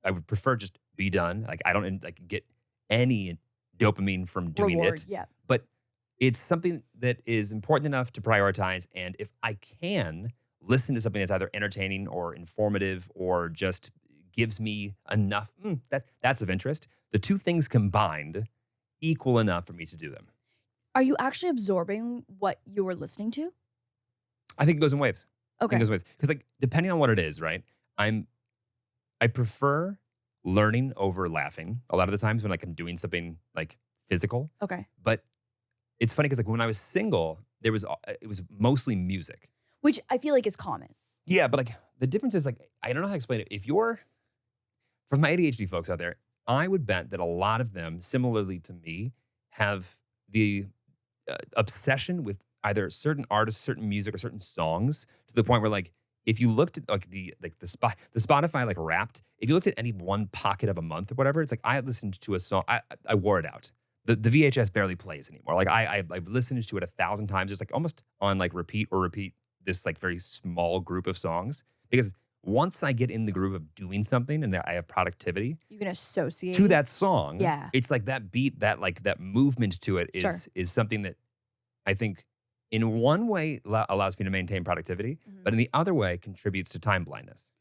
C: I would prefer just be done. Like I don't like get any dopamine from doing
B: Reward,
C: it.
B: yeah.
C: But it's something that is important enough to prioritize. And if I can listen to something that's either entertaining or informative or just gives me enough, that's of interest, the two things combined equal enough for me to do them.
B: Are you actually absorbing what you were listening to?
C: I think it goes in waves.
B: Okay.
C: Because like depending on what it is, right? I prefer learning over laughing a lot of the times when like I'm doing something like physical.
B: Okay.
C: But it's funny because like when I was single, it was mostly music.
B: Which I feel like is common.
C: Yeah, but like the difference is like, I don't know how to explain it. If you're, for my ADHD folks out there, I would bet that a lot of them, similarly to me, have the obsession with either certain artists, certain music, or certain songs to the point where like, if you looked at like the Spotify like Wrapped, if you looked at any one pocket of a month or whatever, it's like I listened to a song, I wore it out. The VHS barely plays anymore. Like I've listened to it 1,000 times. It's like almost on like repeat this like very small group of songs, because once I get in the groove of doing something and I have productivity,
B: you can associate
C: to that song.
B: Yeah.
C: It's like that beat, that like that movement to it is something that I think in one way allows me to maintain productivity, but in the other way contributes to time blindness.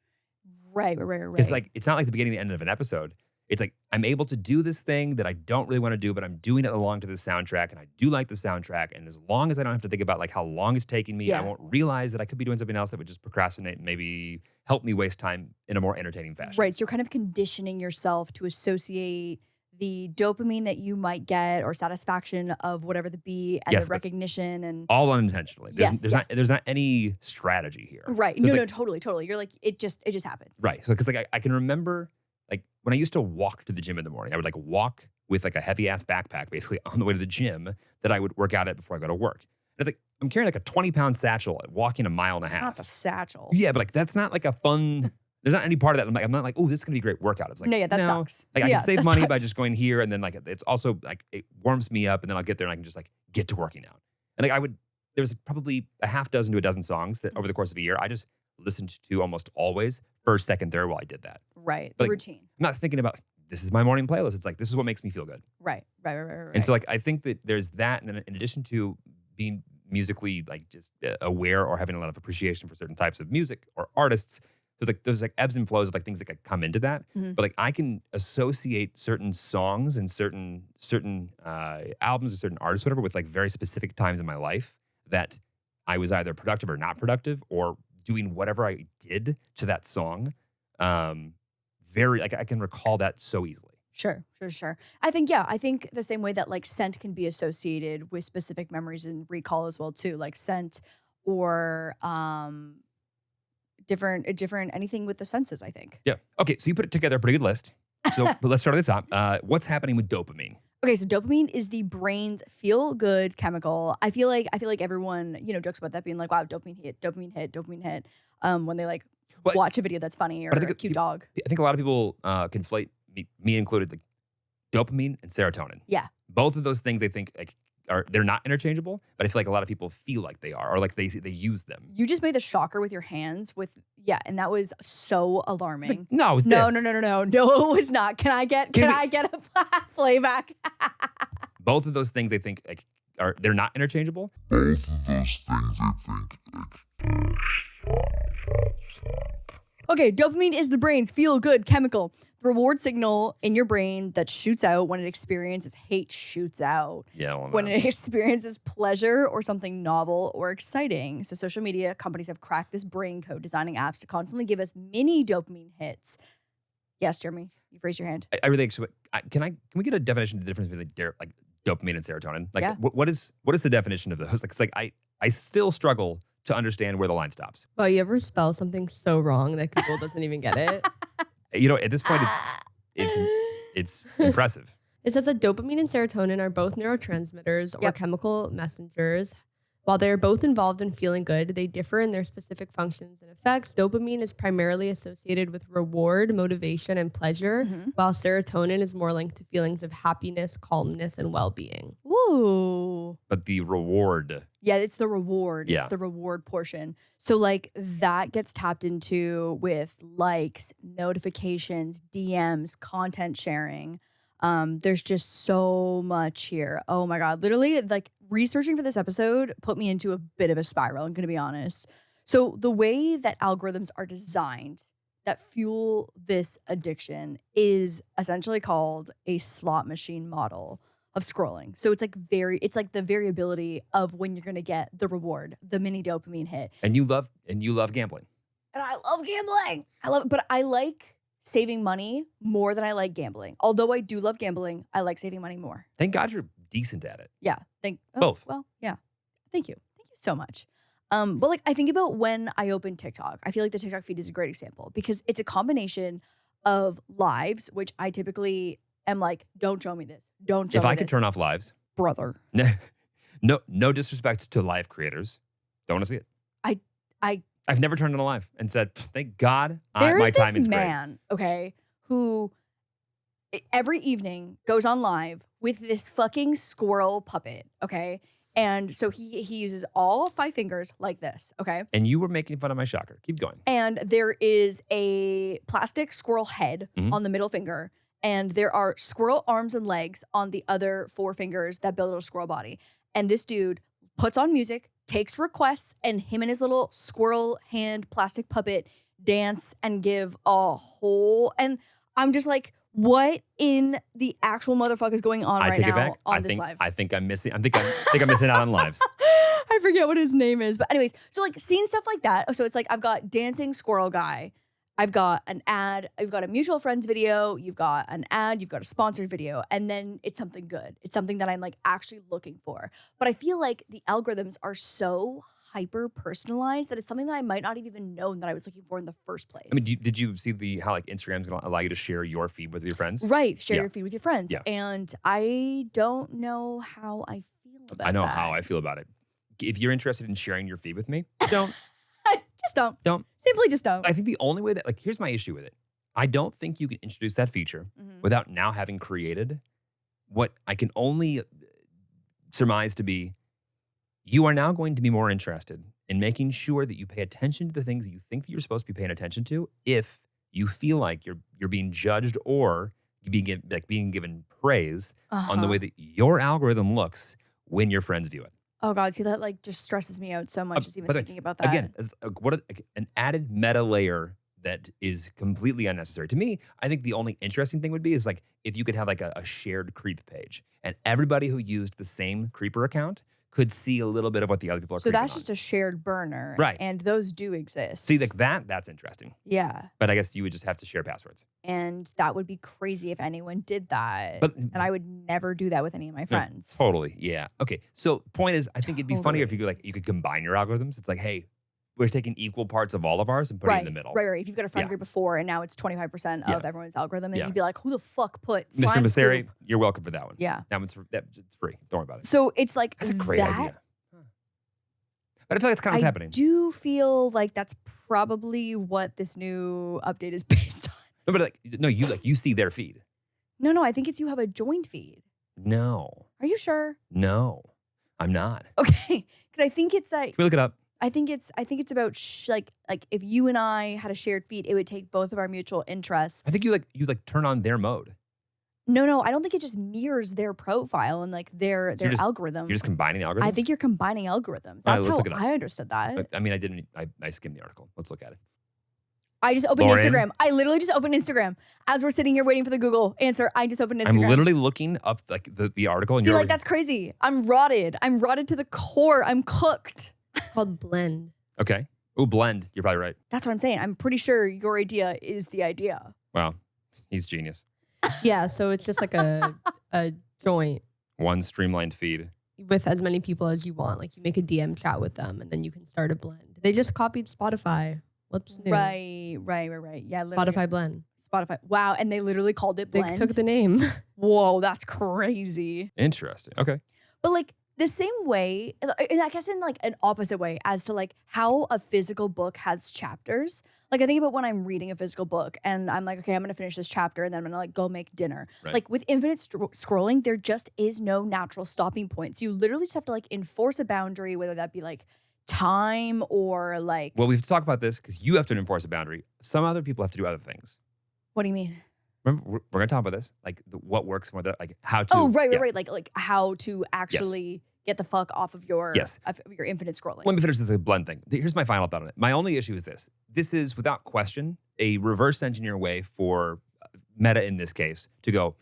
B: Right.
C: Because like, it's not like the beginning and the end of an episode. It's like, I'm able to do this thing that I don't really want to do, but I'm doing it along to the soundtrack, and I do like the soundtrack. And as long as I don't have to think about like how long it's taking me, I won't realize that I could be doing something else that would just procrastinate and maybe help me waste time in a more entertaining fashion.
B: Right. So you're kind of conditioning yourself to associate the dopamine that you might get or satisfaction of whatever the be and the recognition and
C: all unintentionally. There's not any strategy here.
B: Right. No, totally. You're like, it just happens.
C: Right. So because like I can remember like when I used to walk to the gym in the morning, I would like walk with like a heavy ass backpack basically on the way to the gym that I would work out at before I go to work. And it's like, I'm carrying like a 20-pound satchel walking a mile and a half.
B: Not the satchel.
C: Yeah, but like that's not like a fun, there's not any part of that. I'm not like, oh, this is gonna be a great workout. It's like,
B: no, that sucks.
C: Like I can save money by just going here, and then like it's also like it warms me up, and then I'll get there and I can just like get to working out. And like there's probably a half dozen to a dozen songs that over the course of a year I just listened to almost always first, second, third while I did that.
B: Right.
C: But,
B: the
C: like,
B: routine.
C: I'm not thinking about this is my morning playlist. It's like this is what makes me feel good.
B: Right.
C: And so like I think that there's that, and then in addition to being musically like just aware or having a lot of appreciation for certain types of music or artists, there's like ebbs and flows of like things that come into that. But like I can associate certain songs and certain albums or certain artists, whatever, with like very specific times in my life that I was either productive or not productive, or doing whatever I did to that song. Very like I can recall that so easily.
B: Sure. I think the same way that like scent can be associated with specific memories and recall as well too, like scent or different anything with the senses, I think.
C: Yeah. Okay, so you put together a pretty good list. So but let's start at the top. What's happening with dopamine?
B: Okay, so dopamine is the brain's feel-good chemical. I feel like everyone, jokes about that being like, wow, dopamine hit, when they like watch a video that's funny or a cute dog.
C: I think a lot of people conflate, me included, like dopamine and serotonin.
B: Yeah.
C: Both of those things I think like they're not interchangeable, but I feel like a lot of people feel like they are, or like they use them.
B: You just made the shocker with your hands and that was so alarming.
C: Like, no, it was
B: no,
C: this.
B: No, it was not. Can I get a playback?
C: Both of those things I think like they're not interchangeable.
F: Both of those things I think like.
B: Okay, dopamine is the brain's feel-good chemical. The reward signal in your brain that shoots out when it experiences hate shoots out.
C: Yeah. Well,
B: when it experiences pleasure or something novel or exciting. So social media companies have cracked this brain code, designing apps to constantly give us mini dopamine hits. Yes, Jeremy, you've raised your hand.
C: I really can we get a definition of the difference between like dopamine and serotonin? Like what is the definition of those? Like it's like I still struggle to understand where the line stops.
E: Well, you ever spell something so wrong that Google doesn't even get it?
C: At this point, it's impressive.
E: It says that dopamine and serotonin are both neurotransmitters or chemical messengers. While they are both involved in feeling good, they differ in their specific functions and effects. Dopamine is primarily associated with reward, motivation, and pleasure, while serotonin is more linked to feelings of happiness, calmness, and well-being.
B: Ooh.
C: But the reward.
B: Yeah, it's the reward.
C: Yeah.
B: It's the reward portion. So like that gets tapped into with likes, notifications, DMs, content sharing. There's just so much here. Oh my God. Literally, like researching for this episode put me into a bit of a spiral, I'm going to be honest. So the way that algorithms are designed that fuel this addiction is essentially called a slot machine model of scrolling. So it's like the variability of when you're going to get the reward, the mini dopamine hit.
C: And you love gambling.
B: And I love gambling. But I like saving money more than I like gambling. Although I do love gambling, I like saving money more.
C: Thank God you're decent at it.
B: Yeah.
C: Both.
B: Well, yeah. Thank you so much. But like I think about when I open TikTok, I feel like the TikTok feed is a great example because it's a combination of lives, which I typically am like, don't show me this. Don't show me this.
C: If I could turn off lives.
B: Brother.
C: No disrespect to live creators. Don't want to see it. I've never turned on a live and said, thank God my time is great.
B: There's this man, okay, who every evening goes on live with this fucking squirrel puppet, okay? And so he uses all 5 fingers like this, okay?
C: And you were making fun of my shocker. Keep going.
B: And there is a plastic squirrel head on the middle finger, and there are squirrel arms and legs on the other 4 fingers that build a squirrel body. And this dude puts on music takes requests and him and his little squirrel hand plastic puppet dance and give a whole, and I'm just like, what in the actual motherfucker is going on
C: I
B: right
C: take it
B: now
C: back.
B: on this live?
C: I think I'm missing. I'm missing out on lives.
B: I forget what his name is. But anyways, so like seeing stuff like that. So it's like I've got dancing squirrel guy. I've got an ad. I've got a mutual friends video. You've got an ad. You've got a sponsored video. And then it's something good. It's something that I'm like actually looking for. But I feel like the algorithms are so hyper personalized that it's something that I might not have even known that I was looking for in the first place.
C: I mean, did you see how like Instagram's gonna allow you to share your feed with your friends?
B: Right. Share
C: Yeah.
B: your feed with your friends.
C: Yeah.
B: And I don't know how I feel about
C: I know
B: that.
C: how I feel about it. If you're interested in sharing your feed with me, don't.
B: Just don't.
C: Don't.
B: Simply just don't.
C: I think the only way that, like, here's my issue with it. I don't think you can introduce that feature
B: Mhm.
C: without now having created what I can only surmise to be you are now going to be more interested in making sure that you pay attention to the things that you think that you're supposed to be paying attention to if you feel like you're being judged or being given praise on the
B: Uh-huh.
C: way that your algorithm looks when your friends view it.
B: Oh God, see that like just stresses me out so much just even
C: by the way,
B: thinking about that.
C: Again, an added meta layer that is completely unnecessary. To me, I think the only interesting thing would be is like if you could have like a shared creep page and everybody who used the same creeper account could see a little bit of what the other people are
B: So
C: creeping
B: that's
C: on.
B: just a shared burner.
C: Right.
B: And those do exist.
C: See, like that's interesting.
B: yeah.
C: But I guess you would just have to share passwords.
B: And that would be crazy if anyone did that.
C: But-
B: and I would never do that with any of my friends.
C: Totally. Yeah. Okay. So point is, I think it'd be funnier if
B: Totally.
C: you could combine your algorithms. It's like, hey, we're taking equal parts of all of ours and putting it
B: Right,
C: in the middle.
B: right. If you've got a friend
C: Yeah.
B: group before and now it's 25%
C: Yeah.
B: of everyone's algorithm, and
C: Yeah.
B: you'd be like, who the fuck put
C: Mr.
B: slime
C: Masseri,
B: scoop?
C: you're welcome for that one.
B: Yeah.
C: That one's it's free. Don't worry about it.
B: So it's like
C: That's a great
B: that,
C: idea. But I feel like that's kind of what's
B: I
C: happening.
B: do feel like that's probably what this new update is based on.
C: No, but you see their feed.
B: No, I think it's you have a joined feed.
C: No,
B: Are you sure?
C: no, I'm not.
B: Okay, because I think it's like
C: Can we look it up?
B: I think it's about like if you and I had a shared feed, it would take both of our mutual interests.
C: I think you turn on their mode.
B: No, I don't think it just mirrors their profile and like their
C: you're just-
B: algorithm.
C: You're just combining algorithms.
B: I think you're combining algorithms.
C: All right,
B: That's
C: let's
B: how
C: look it up.
B: I understood that.
C: I mean, I didn't. I skimmed the article. Let's look at it.
B: I just opened
C: Lauren?
B: Instagram. I literally just opened Instagram as we're sitting here waiting for the Google answer. I just opened Instagram.
C: I'm literally looking up like the article, and
B: See,
C: you're
B: like that's crazy. I'm rotted. I'm rotted to the core. I'm cooked.
E: Called Blend.
C: okay. Oh, blend. You're probably right.
B: That's what I'm saying. I'm pretty sure your idea is the idea.
C: Wow, he's genius.
E: Yeah, so it's just like a joint
C: One streamlined feed.
E: with as many people as you want. Like you make a DM chat with them and then you can start a blend. They just copied Spotify. What's new?
B: Right. Yeah, literally.
E: Spotify Blend.
B: Spotify. Wow. And they literally called it
E: They
B: Blend.
E: took the name.
B: Whoa, that's crazy.
C: Interesting. Okay.
B: But like the same way, and I guess in like an opposite way as to like how a physical book has chapters. Like I think about when I'm reading a physical book and I'm like, okay, I'm going to finish this chapter and then I'm going to like go make dinner.
C: Right.
B: Like with infinite scrolling, there just is no natural stopping point. So you literally just have to like enforce a boundary, whether that be like time or like,
C: Well, we've talked about this because you have to enforce a boundary. Some other people have to do other things.
B: what do you mean?
C: Remember, we're going to talk about this, like what works for the, like how to.
B: Oh, right.
C: yeah.
B: Like how to actually get the fuck off of your
C: Yes.
B: of your infinite scrolling.
C: Let me finish this blend thing. Here's my final thought on it. My only issue is this. This is, without question, a reverse engineer way for Meta in this case to go,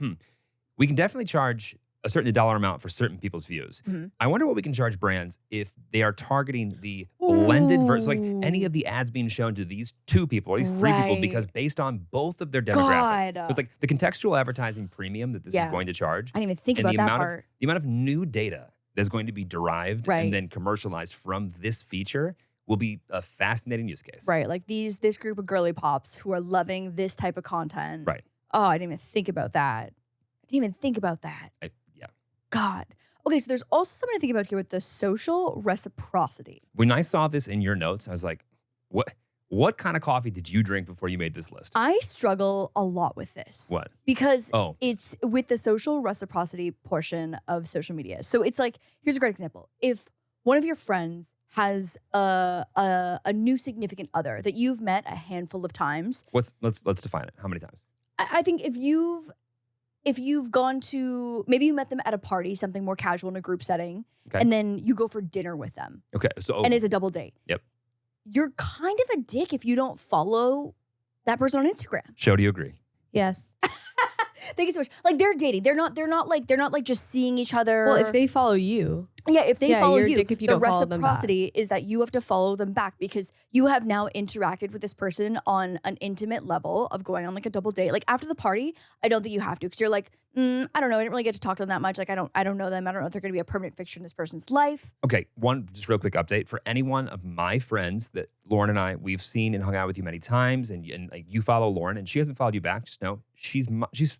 C: we can definitely charge a certain dollar amount for certain people's views.
B: Mhm.
C: I wonder what we can charge brands if they are targeting the blended version, like any of the ads being shown to these two people or these three people,
B: Right.
C: because based on both of their demographics.
B: God.
C: So it's like the contextual advertising premium that this
B: Yeah.
C: is going to charge.
B: I didn't even think
C: and
B: about
C: the
B: that
C: amount
B: part.
C: the amount of new data that's going to be derived
B: Right.
C: and then commercialized from this feature will be a fascinating use case.
B: Right. Like this group of girly pops who are loving this type of content.
C: Right.
B: Oh, I didn't even think about that.
C: Yeah.
B: God. Okay, so there's also something to think about here with the social reciprocity.
C: When I saw this in your notes, I was like, what kind of coffee did you drink before you made this list?
B: I struggle a lot with this.
C: What?
B: Because
C: Oh.
B: it's with the social reciprocity portion of social media. So it's like, here's a great example. If one of your friends has a new significant other that you've met a handful of times,
C: Let's define it. How many times?
B: I think if you've if you've gone to, maybe you met them at a party, something more casual in a group setting,
C: Okay.
B: and then you go for dinner with them,
C: Okay. So
B: and it's a double date.
C: Yep.
B: You're kind of a dick if you don't follow that person on Instagram.
C: Show, do you agree?
E: Yes.
B: Thank you so much. Like they're dating. They're not like just seeing each other.
E: Well, if they follow you,
B: yeah, if they follow
E: you're a
B: you,
E: dick if you
B: the
E: don't follow them back.
B: reciprocity is that you have to follow them back because you have now interacted with this person on an intimate level of going on like a double date. Like after the party, I don't think you have to because you're like, I don't know, I didn't really get to talk to them that much. Like I don't know them. I don't know if they're going to be a permanent fixture in this person's life.
C: Okay, one just real quick update for any one of my friends that Lauren and I we've seen and hung out with you many times, and like you follow Lauren and she hasn't followed you back. Just know she's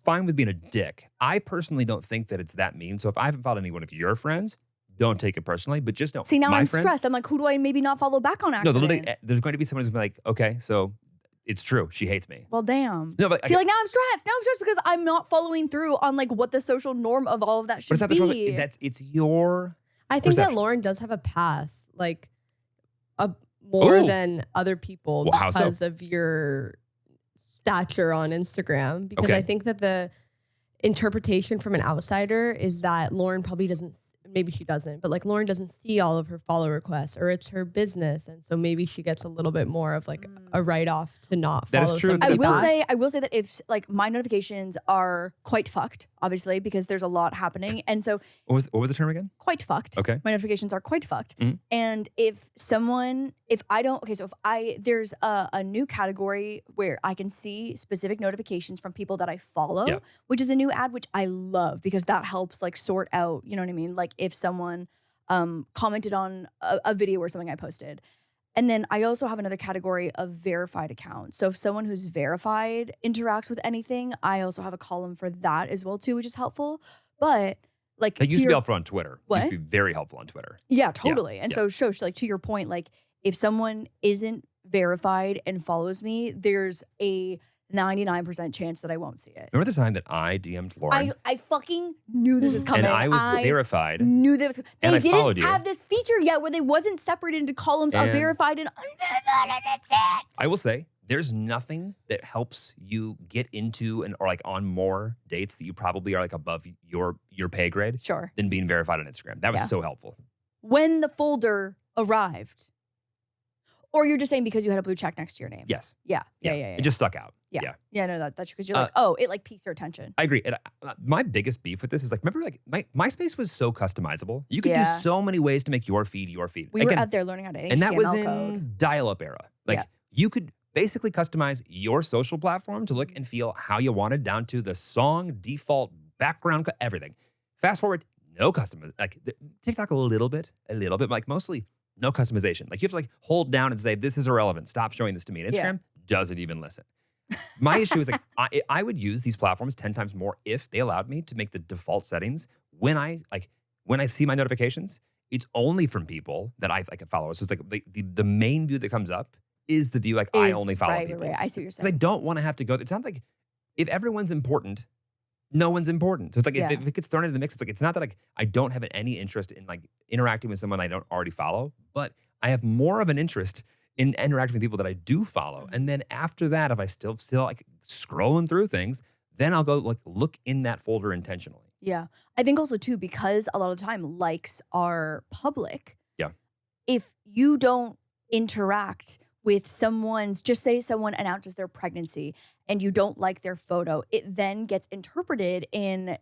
C: fine with being a dick. I personally don't think that it's that mean. So if I haven't followed any one of your friends, don't take it personally. But just know.
B: See, now
C: my
B: I'm
C: friends,
B: stressed. I'm like, who do I maybe not follow back on
C: No,
B: accident?
C: literally, there's going to be someone who's gonna be like, okay, so it's true. She hates me.
B: Well, damn.
C: No, but
B: See, like now I'm stressed. Now I'm stressed because I'm not following through on like what the social norm of all of that
C: but
B: should
C: it's not
B: be.
C: the it's your.
E: I think that
C: Perception.
E: Lauren does have a pass, like more
C: Ooh.
E: than other people
C: Well, how so?
E: because of your stature on Instagram. Because
C: Okay.
E: I think that the interpretation from an outsider is that Lauren probably doesn't, maybe she doesn't, but like Lauren doesn't see all of her follow requests or it's her business. And so maybe she gets a little bit more of like a write-off to not
C: That is
E: follow
C: true.
E: somebody
B: I will
E: back.
B: say that if like my notifications are quite fucked, obviously, because there's a lot happening. And so
C: What was the term again?
B: quite fucked.
C: Okay.
B: My notifications are quite fucked.
C: Mhm.
B: And there's a new category where I can see specific notifications from people that I follow,
C: Yeah.
B: which is a new ad, which I love because that helps like sort out, you know what I mean? Like if someone commented on a video or something I posted. And then I also have another category of verified accounts. So if someone who's verified interacts with anything, I also have a column for that as well too, which is helpful. But like
C: It used to be helpful on Twitter. It used to be very helpful on Twitter.
B: yeah, totally. And
C: yeah.
B: so Shosh, like to your point, like if someone isn't verified and follows me, there's a 99% chance that I won't see it.
C: Remember the time that I DM'd Lauren
B: I fucking knew this was coming.
C: and I was verified?
B: Knew this was
C: And
B: They
C: I followed
B: didn't
C: you.
B: have this feature yet where they wasn't separated into columns of
C: And-
B: verified and unverified, and that's it.
C: I will say there's nothing that helps you get into or like on more dates that you probably are like above your pay grade
B: Sure.
C: than being verified on Instagram. That was
B: Yeah.
C: so helpful.
B: When the folder arrived, or you're just saying because you had a blue check next to your name.
C: Yes.
B: Yeah.
C: It just stuck out.
B: Yeah. Yeah, no, that's because you're like, oh, it like piques your attention.
C: I agree. And my biggest beef with this is like, remember, like MySpace was so customizable. You could do
B: Yeah.
C: so many ways to make your feed your feed.
B: We
C: Again,
B: were out there learning how to HTML
C: and that was
B: code.
C: in dial-up era. Like
B: Yeah.
C: you could basically customize your social platform to look
B: Mm-hmm.
C: and feel how you wanted, down to the song, default, background, everything. Fast forward, no custom. Like TikTok a little bit, but like mostly no customization. Like you have to like hold down and say, this is irrelevant. Stop showing this to me. And Instagram doesn't even listen. My issue is like, I would use these platforms 10 times more if they allowed me to make the default settings when I see my notifications, it's only from people that I like follow. So it's like the main view that comes up is the view like I only follow people.
B: Right. I see what you're
C: 'Cause I
B: saying.
C: don't want to have to go. It sounds like if everyone's important, no one's important. So it's like
B: Yeah.
C: if it gets thrown into the mix, it's like it's not that like I don't have any interest in like interacting with someone I don't already follow, but I have more of an interest in interacting with people that I do follow. And then after that, if I still like scrolling through things, then I'll go like look in that folder intentionally.
B: Yeah. I think also too, because a lot of the time likes are public.
C: Yeah.
B: If you don't interact with just say someone announces their pregnancy and you don't like their photo, it then gets interpreted in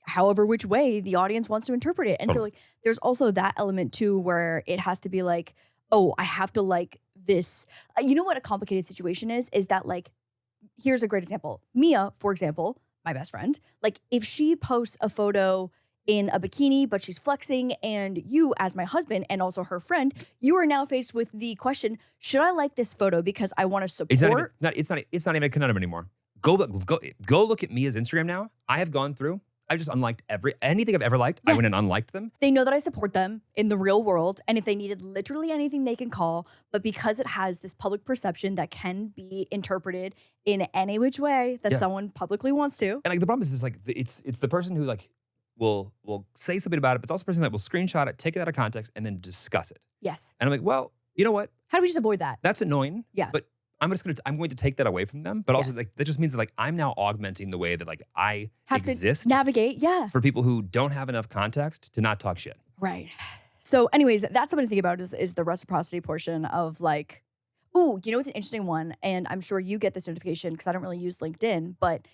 B: however which way the audience wants to interpret it. And so like there's also that element too where it has to be like, oh, I have to like this. You know what a complicated situation is that like, here's a great example. Mia, for example, my best friend, like if she posts a photo in a bikini, but she's flexing, and you as my husband and also her friend, you are now faced with the question, should I like this photo because I want to support?
C: It's not even a conundrum anymore. Go look at Mia's Instagram now. I have gone through. I've just unliked anything I've ever liked. I
B: Yes.
C: went and unliked them.
B: They know that I support them in the real world, and if they needed literally anything, they can call. But because it has this public perception that can be interpreted in any which way that
C: Yeah.
B: someone publicly wants to.
C: And like the problem is like it's the person who like will say something about it, but it's also the person that will screenshot it, take it out of context, and then discuss it.
B: Yes.
C: And I'm like, well, you know what?
B: How do we just avoid that?
C: That's annoying.
B: Yeah.
C: But I'm going to take that away from them. But also like that just means that like I'm now augmenting the way that like I
B: Have
C: exist
B: to navigate. Yeah.
C: for people who don't have enough context to not talk shit.
B: Right. So anyways, that's something to think about is the reciprocity portion of like, ooh, you know, it's an interesting one. And I'm sure you get this notification because I don't really use LinkedIn, but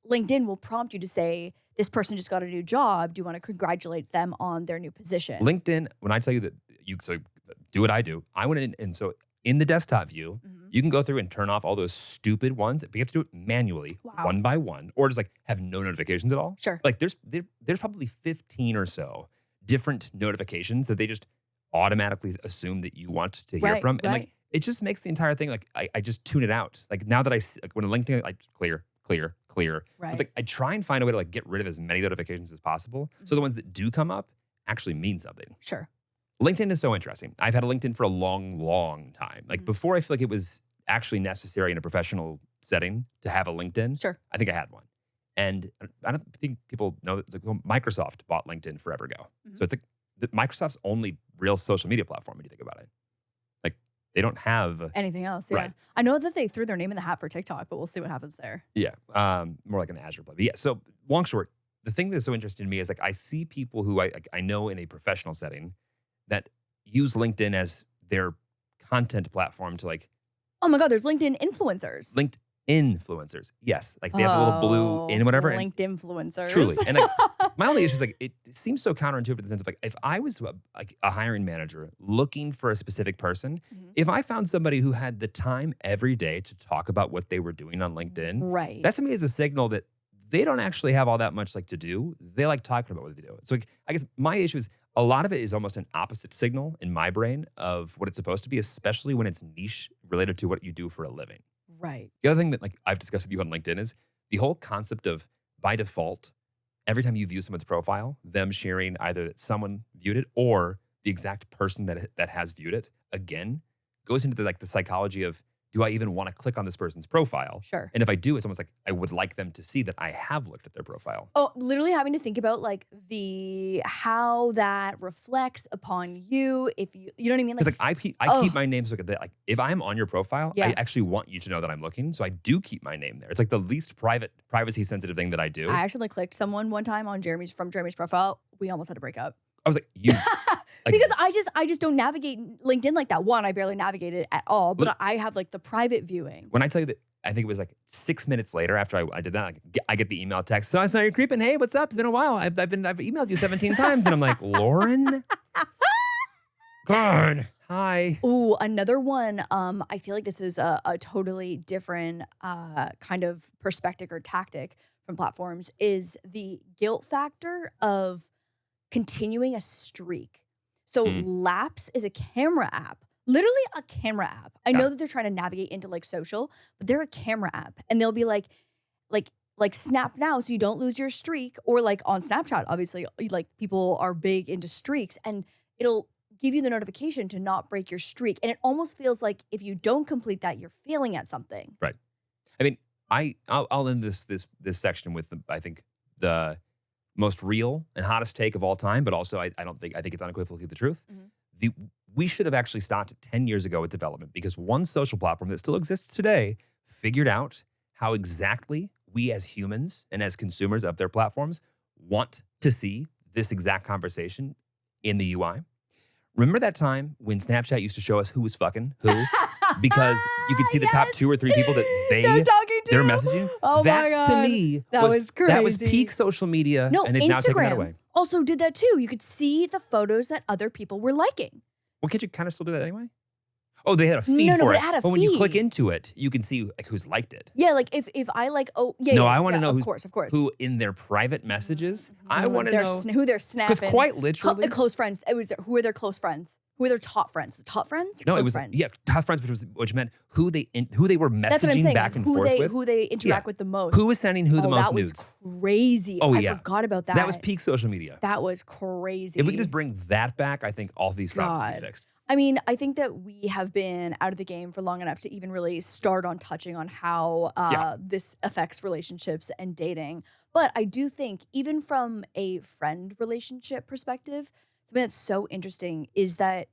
B: LinkedIn will prompt you to say, this person just got a new job. Do you want to congratulate them on their new position?
C: LinkedIn, when I tell you that so do what I do, I went in and so in the desktop view, you can go through and turn off all those stupid ones, but you have to do it manually, one by one, or just like have no notifications at all.
B: Sure.
C: Like there's probably 15 or so different notifications that they just automatically assume that you want to hear from. And like it just makes the entire thing like I just tune it out. Like now that I see, like when LinkedIn, I just clear.
B: Right.
C: It's like I try and find a way to like get rid of as many notifications as possible. So the ones that do come up actually mean something.
B: Sure.
C: LinkedIn is so interesting. I've had a LinkedIn for a long, long time. Like before I feel like it was actually necessary in a professional setting to have a LinkedIn.
B: Sure.
C: I think I had one. And I don't think people know that like, Microsoft bought LinkedIn forever ago. So it's like Microsoft's only real social media platform when you think about it. Like they don't have
B: anything else. Yeah.
C: Right.
B: I know that they threw their name in the hat for TikTok, but we'll see what happens there.
C: Yeah. More like an Azure play. But yeah. So long short, the thing that's so interesting to me is like I see people who I know in a professional setting that use LinkedIn as their content platform to like,
B: oh my God, there's LinkedIn influencers.
C: LinkedIn influencers. Yes. Like they have a little blue in whatever.
B: LinkedIn influencers.
C: Truly. And like, my only issue is like, it seems so counterintuitive in the sense of like, if I was like a hiring manager looking for a specific person, if I found somebody who had the time every day to talk about what they were doing on LinkedIn,
B: Right.
C: that to me is a signal that they don't actually have all that much like to do. They like talking about what they do. So like, I guess my issue is a lot of it is almost an opposite signal in my brain of what it's supposed to be, especially when it's niche related to what you do for a living.
B: Right.
C: The other thing that like I've discussed with you on LinkedIn is the whole concept of by default, every time you view someone's profile, them sharing either that someone viewed it or the exact person that has viewed it again goes into the psychology of, do I even want to click on this person's profile?
B: Sure.
C: And if I do, it's almost like I would like them to see that I have looked at their profile.
B: Oh, literally having to think about like how that reflects upon you. If you know what I mean?
C: Because I keep my name so that like if I'm on your profile, I actually want you to know that I'm looking. So I do keep my name there. It's like the least privacy sensitive thing that I do.
B: I actually clicked someone one time on Jeremy's profile. We almost had to break up.
C: I was like, you. Like,
B: because I just don't navigate LinkedIn like that. One, I barely navigate it at all, but I have like the private viewing.
C: When I tell you that, I think it was like 6 minutes later after I did that, like, I get the email text. So I saw you're creeping. Hey, what's up? It's been a while. I've emailed you 17 times. And I'm like, Lauren? God. Hi.
B: Ooh, another one. I feel like this is a totally different kind of perspective or tactic from platforms is the guilt factor of continuing a streak. So Laps is a camera app, literally a camera app. I know that they're trying to navigate into like social, but they're a camera app and they'll be like snap now so you don't lose your streak, or like on Snapchat, obviously like people are big into streaks and it'll give you the notification to not break your streak. And it almost feels like if you don't complete that, you're failing at something.
C: Right. I mean, I'll end this section with I think the most real and hottest take of all time, but also I think it's unequivocally the truth. We should have actually stopped 10 years ago with development because one social platform that still exists today figured out how exactly we as humans and as consumers of their platforms want to see this exact conversation in the UI. Remember that time when Snapchat used to show us who was fucking who? Because you could see the top 2 or 3 people that they're messaging.
B: Oh
C: that
B: my God.
C: to me
B: That was crazy.
C: That was peak social media.
B: No,
C: and they've now taken that
B: Instagram
C: away.
B: also did that too. You could see the photos that other people were liking.
C: Well, can't you kind of still do that anyway? Oh, they had a feed
B: No,
C: for
B: but
C: it.
B: it had a
C: but when you
B: feed.
C: click into it, you can see like who's liked it.
B: Yeah, like if I like,
C: I want to know
B: of course.
C: who in their private messages. I want to know
B: who they're snapping.
C: because quite literally,
B: close friends. It was who are their close friends? Who are their top friends? Top friends? Or
C: no,
B: close
C: it was
B: friends?
C: top friends, which meant who they were
B: That's what I'm
C: messaging
B: saying.
C: back and forth with.
B: Who they interact with the most.
C: Who was sending who the most
B: that was
C: nudes?
B: crazy.
C: Oh,
B: I
C: yeah.
B: forgot about that.
C: That was peak social media.
B: That was crazy.
C: If we could just bring that back, I think all of these problems would be fixed.
B: I mean, I think that we have been out of the game for long enough to even really start on touching on how this affects relationships and dating. But I do think even from a friend relationship perspective, something that's so interesting is that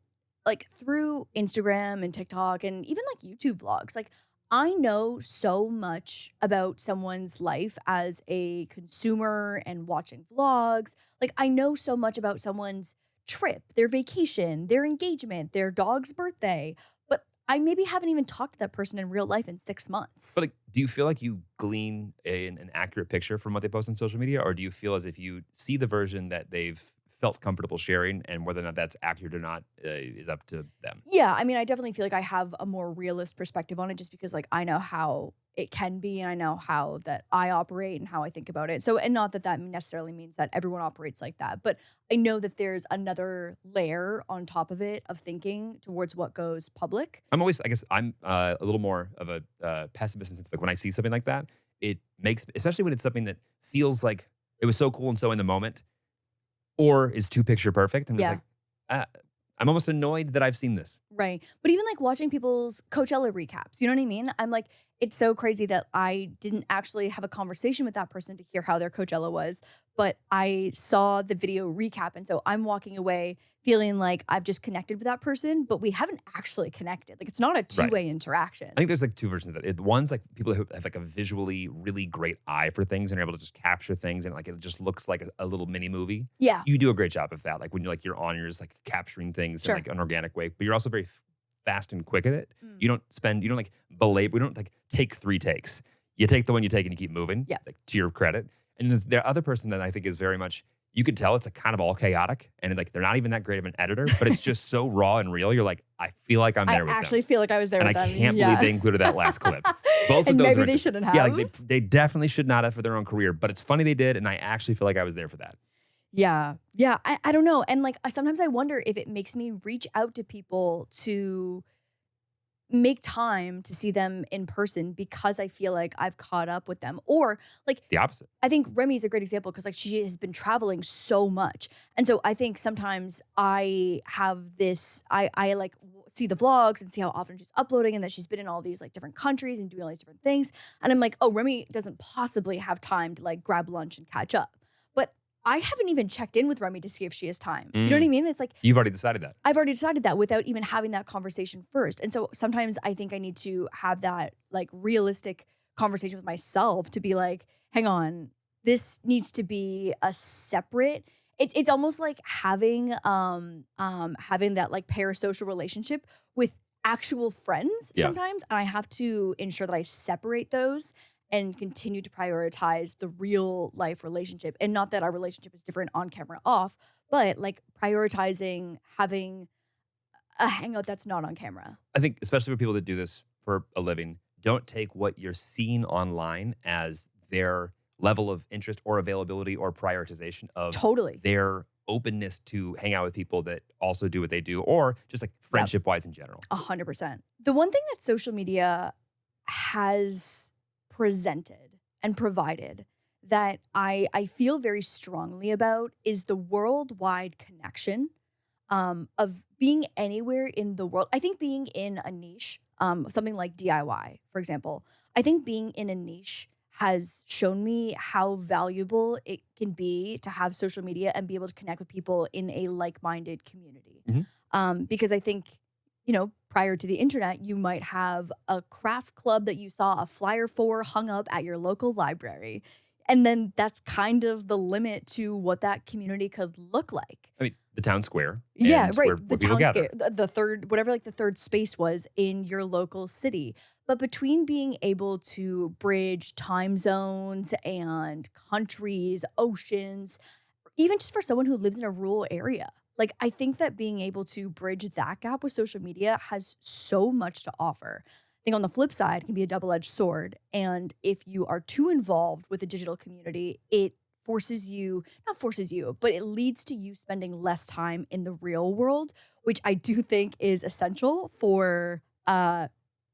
B: like through Instagram and TikTok and even like YouTube vlogs, like I know so much about someone's life as a consumer and watching vlogs. Like, I know so much about someone's trip, their vacation, their engagement, their dog's birthday, but I maybe haven't even talked to that person in real life in 6 months.
C: But like, do you feel like you glean an accurate picture from what they post on social media, or do you feel as if you see the version that they've felt comfortable sharing, and whether or not that's accurate or not is up to them?
B: Yeah, I mean, I definitely feel like I have a more realist perspective on it just because like I know how it can be and I know how that I operate and how I think about it. So, and not that that necessarily means that everyone operates like that, but I know that there's another layer on top of it of thinking towards what goes public.
C: I'm always, I guess, I'm a little more of a pessimist in the sense of like when I see something like that, it makes, especially when it's something that feels like it was so cool and so in the moment, or is too picture perfect. I'm just
B: Yeah.
C: like, I'm almost annoyed that I've seen this.
B: Right. But even like watching people's Coachella recaps, you know what I mean? I'm like, it's so crazy that I didn't actually have a conversation with that person to hear how their Coachella was, but I saw the video recap. And so I'm walking away feeling like I've just connected with that person, but we haven't actually connected. Like it's not a two-way interaction.
C: I think there's like two versions of that. One's like people who have like a visually really great eye for things and are able to just capture things and like it just looks like a little mini movie.
B: Yeah.
C: You do a great job of that. Like when you're on, you're just like capturing things
B: Sure.
C: in like an organic way, but you're also very fast and quick at it.
B: Mm.
C: You don't like belabor, we don't like take 3 takes. You take the one you take and you keep moving.
B: Yeah.
C: Like to your credit. And then the other person that I think is very much, you could tell it's like kind of all chaotic and like they're not even that great of an editor, but it's just so raw and real. You're like, I feel like I'm there
B: I
C: with them.
B: actually feel like I was there
C: And
B: with
C: I
B: them.
C: can't believe they included that last clip. Both
B: and
C: of those
B: maybe
C: are
B: they shouldn't have.
C: Yeah, like they definitely should not have for their own career, but it's funny they did, and I actually feel like I was there for that.
B: Yeah. Yeah. I don't know. And like sometimes I wonder if it makes me reach out to people to make time to see them in person because I feel like I've caught up with them. Or like
C: The opposite.
B: I think Remy is a great example because like she has been traveling so much. And so I think sometimes I have this, I like see the vlogs and see how often she's uploading and that she's been in all these like different countries and doing all these different things. And I'm like, oh, Remy doesn't possibly have time to like grab lunch and catch up. But I haven't even checked in with Remy to see if she has time. You know what I mean? It's like,
C: You've already decided that.
B: I've already decided that without even having that conversation first. And so sometimes I think I need to have that like realistic conversation with myself to be like, hang on, this needs to be a separate. It's almost like having that like parasocial relationship with actual friends sometimes. And I have to ensure that I separate those and continue to prioritize the real life relationship. And not that our relationship is different on camera off, but like prioritizing having a hangout that's not on camera.
C: I think, especially for people that do this for a living, don't take what you're seeing online as their level of interest or availability or prioritization of
B: Totally.
C: their openness to hang out with people that also do what they do, or just like friendship-wise in general.
B: 100%. The one thing that social media has presented and provided that I feel very strongly about is the worldwide connection of being anywhere in the world. I think being in a niche, something like DIY, for example, I think being in a niche has shown me how valuable it can be to have social media and be able to connect with people in a like-minded community. Because I think, you know, prior to the internet, you might have a craft club that you saw a flyer for hung up at your local library. And then that's kind of the limit to what that community could look like.
C: I mean, the town square.
B: Yeah,
C: and
B: right.
C: Where
B: The
C: people
B: town
C: gather.
B: scale, the third, whatever like the third space was in your local city. But between being able to bridge time zones and countries, oceans, even just for someone who lives in a rural area, like I think that being able to bridge that gap with social media has so much to offer. I think on the flip side, it can be a double-edged sword. And if you are too involved with the digital community, it forces you, not forces you, but it leads to you spending less time in the real world, which I do think is essential for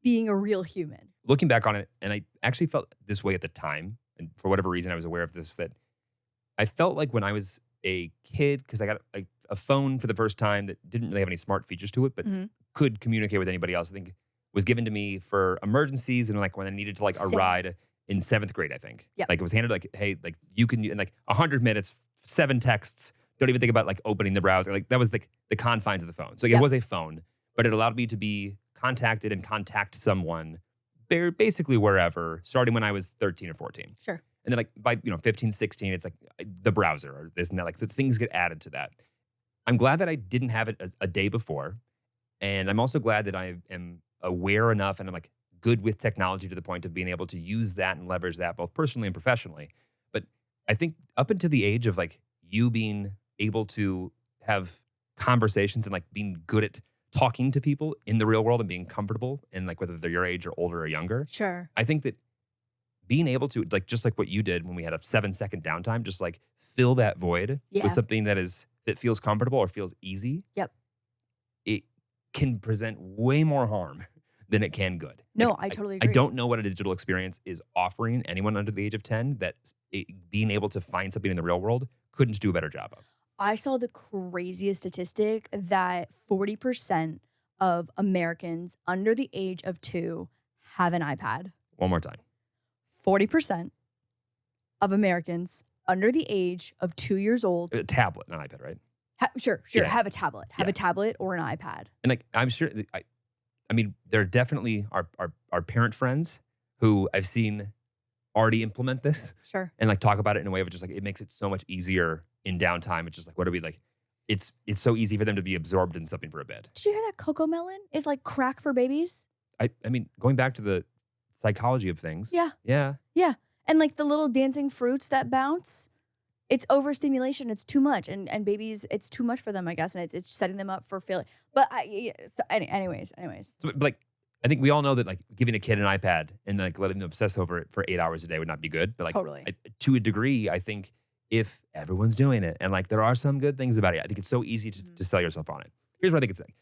B: being a real human.
C: Looking back on it, and I actually felt this way at the time, and for whatever reason I was aware of this, that I felt like when I was a kid, because I got a phone for the first time that didn't really have any smart features to it, but could communicate with anybody else. I think was given to me for emergencies and like when I needed to like a
B: Same.
C: ride in 7th grade, I think.
B: Yep.
C: Like it was handed like, hey, like you can, in like 100 minutes, 7 texts, don't even think about like opening the browser. Like that was like the confines of the phone. So like,
B: Yep.
C: it was a phone, but it allowed me to be contacted and contact someone basically wherever, starting when I was 13 or 14.
B: Sure.
C: And then like by 15, 16, it's like the browser or this and that. Like the things get added to that. I'm glad that I didn't have it a day before. And I'm also glad that I am aware enough and I'm like good with technology to the point of being able to use that and leverage that both personally and professionally. But I think up until the age of like you being able to have conversations and like being good at talking to people in the real world and being comfortable and like whether they're your age or older or younger.
B: Sure.
C: I think that being able to like just like what you did when we had a 7-second downtime, just like fill that void with something that feels comfortable or feels easy.
B: Yep.
C: It can present way more harm than it can good.
B: No,
C: Like,
B: I totally agree.
C: I don't know what a digital experience is offering anyone under the age of 10 that being able to find something in the real world couldn't do a better job of.
B: I saw the craziest statistic that 40% of Americans under the age of 2 have an iPad.
C: One more time.
B: 40% of Americans under the age of 2 years old,
C: A tablet, not iPad, right?
B: sure,
C: Yeah.
B: have a tablet. Have
C: Yeah.
B: a tablet or an iPad.
C: And like I'm sure I mean, there are definitely our parent friends who I've seen already implement this
B: Sure.
C: and like talk about it in a way of just like it makes it so much easier in downtime. It's just like what are we like? It's so easy for them to be absorbed in something for a bit.
B: Did you hear that cocoa melon is like crack for babies?
C: I mean, going back to the psychology of things.
B: Yeah.
C: Yeah.
B: Yeah. And like the little dancing fruits that bounce, it's overstimulation. It's too much. And babies, it's too much for them, I guess. And it's setting them up for failure. But anyways.
C: So, but like I think we all know that like giving a kid an iPad and like letting them obsess over it for 8 hours a day would not be good. But like
B: Totally.
C: to a degree, I think if everyone's doing it and like there are some good things about it, I think it's so easy to sell yourself on it. Here's what I think it's like.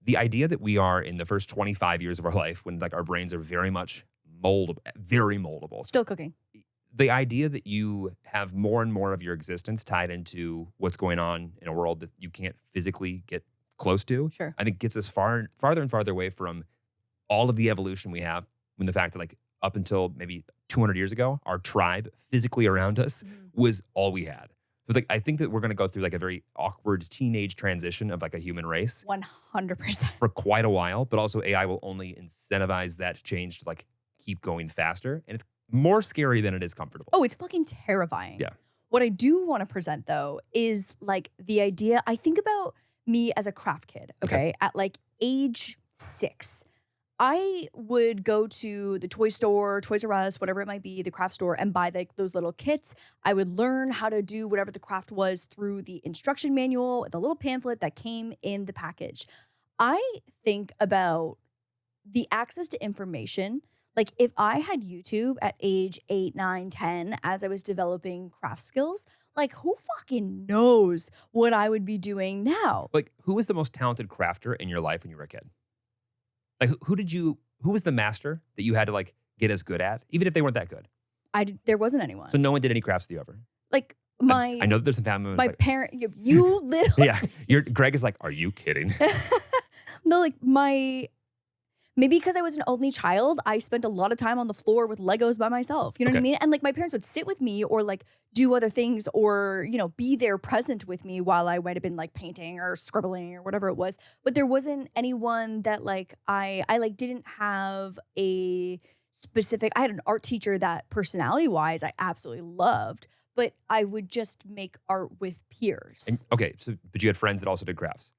C: The idea that we are in the first 25 years of our life when like our brains are very much very moldable.
B: Still cooking.
C: The idea that you have more and more of your existence tied into what's going on in a world that you can't physically get close to,
B: Sure.
C: I think gets us farther and farther away from all of the evolution we have when the fact that like up until maybe 200 years ago, our tribe physically around us was all we had. So it's like, I think that we're going to go through like a very awkward teenage transition of like a human race
B: 100%.
C: for quite a while, but also AI will only incentivize that change to like keep going faster. And it's more scary than it is comfortable.
B: Oh, it's fucking terrifying.
C: Yeah.
B: What I do want to present though is like the idea. I think about me as a craft kid, okay? At like age 6, I would go to the toy store, Toys R Us, whatever it might be, the craft store, and buy like those little kits. I would learn how to do whatever the craft was through the instruction manual, the little pamphlet that came in the package. I think about the access to information. Like if I had YouTube at age 8, 9, 10, as I was developing craft skills, like who fucking knows what I would be doing now?
C: Like, who was the most talented crafter in your life when you were a kid? Like, who was the master that you had to like get as good at, even if they weren't that good?
B: There wasn't anyone.
C: So no one did any crafts with you ever?
B: Like
C: I know that there's some family members
B: my
C: like,
B: parent, you literally.
C: yeah. Greg is like, are you kidding?
B: No, like maybe because I was an only child, I spent a lot of time on the floor with Legos by myself. You know what I
C: Okay.
B: mean? And like my parents would sit with me or like do other things or, be there present with me while I might have been like painting or scribbling or whatever it was. But there wasn't anyone that like I like didn't have a specific, I had an art teacher that personality wise I absolutely loved, but I would just make art with peers.
C: And, okay, but you had friends that also did crafts.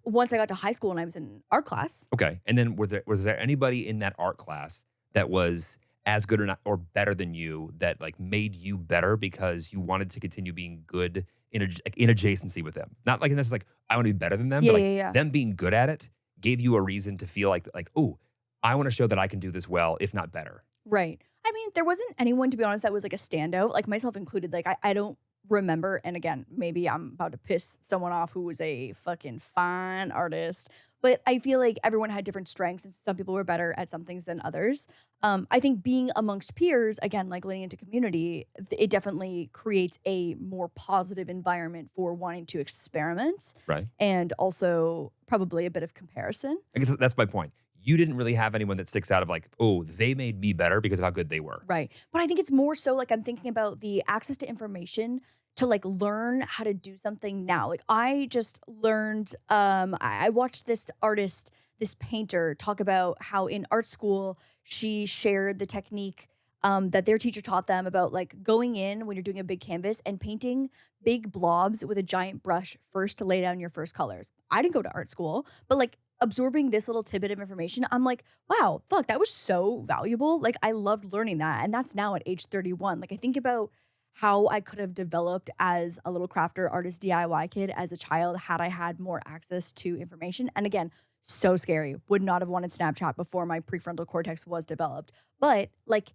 B: Once I got to high school and I was in art class.
C: Okay, and then was there anybody in that art class that was as good or better than you that like made you better because you wanted to continue being good in adjacency with them? Not like necessarily like I want to be better than them, but like them being good at it gave you a reason to feel like oh, I want to show that I can do this well, if not better.
B: Right. I mean, there wasn't anyone, to be honest, that was like a standout, like myself included. Like I don't remember, and again, maybe I'm about to piss someone off who was a fucking fine artist, but I feel like everyone had different strengths and some people were better at some things than others. I think being amongst peers, again, like leaning into community, it definitely creates a more positive environment for wanting to experiment.
C: Right.
B: And also probably a bit of comparison.
C: I guess that's my point. You didn't really have anyone that sticks out of like, oh, they made me better because of how good they were.
B: Right. But I think it's more so like I'm thinking about the access to information to like learn how to do something now. Like I just learned, I watched this artist this painter talk about how in art school she shared the technique that their teacher taught them about like going in when you're doing a big canvas and painting big blobs with a giant brush first to lay down your first colors. I didn't go to art school, but like absorbing this little tidbit of information, I'm like, wow, fuck, that was so valuable. Like I loved learning that. And that's now at age 31. Like I think about how I could have developed as a little crafter, artist, DIY kid as a child had I had more access to information. And again, so scary. Would not have wanted Snapchat before my prefrontal cortex was developed. But like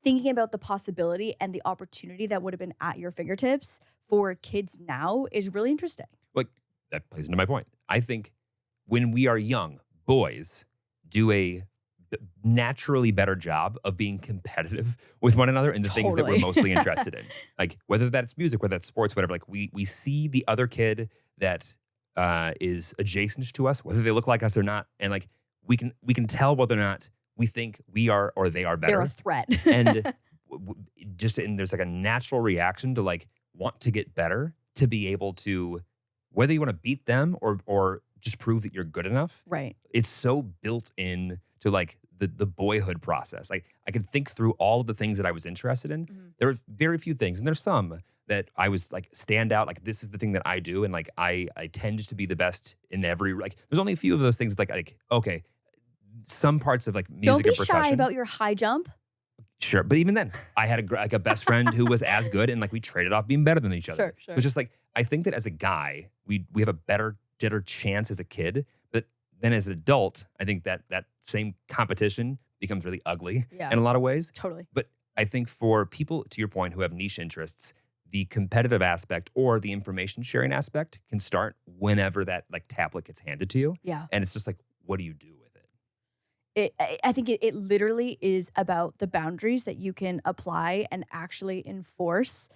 B: thinking about the possibility and the opportunity that would have been at your fingertips for kids now is really interesting.
C: Like that plays into my point. I think when we are young, boys do a naturally better job of being competitive with one another in the things that we're mostly interested in. Like whether that's music, whether that's sports, whatever. Like we see the other kid that is adjacent to us, whether they look like us or not, and like we can tell whether or not we think we are or they are better.
B: They're a threat.
C: And there's like a natural reaction to like want to get better, to be able to, whether you want to beat them or just prove that you're good enough.
B: Right.
C: It's so built in to like the boyhood process. Like I could think through all of the things that I was interested in.
B: Mm-hmm.
C: There were very few things, and there's some that I was like stand out. Like this is the thing that I do, and like I tend to be the best in every. Like there's only a few of those things. Like okay, some parts of like music
B: Don't be
C: and percussion.
B: shy about your high jump.
C: Sure, but even then, I had a best friend who was as good, and like we traded off being better than each other.
B: Sure.
C: It was just like I think that as a guy, we have a better chance as a kid, but then as an adult, I think that same competition becomes really ugly in a lot of ways.
B: Totally.
C: But I think for people, to your point, who have niche interests, the competitive aspect or the information sharing aspect can start whenever that like tablet gets handed to you.
B: Yeah.
C: And it's just like, what do you do with it?
B: I think it literally is about the boundaries that you can apply and actually enforce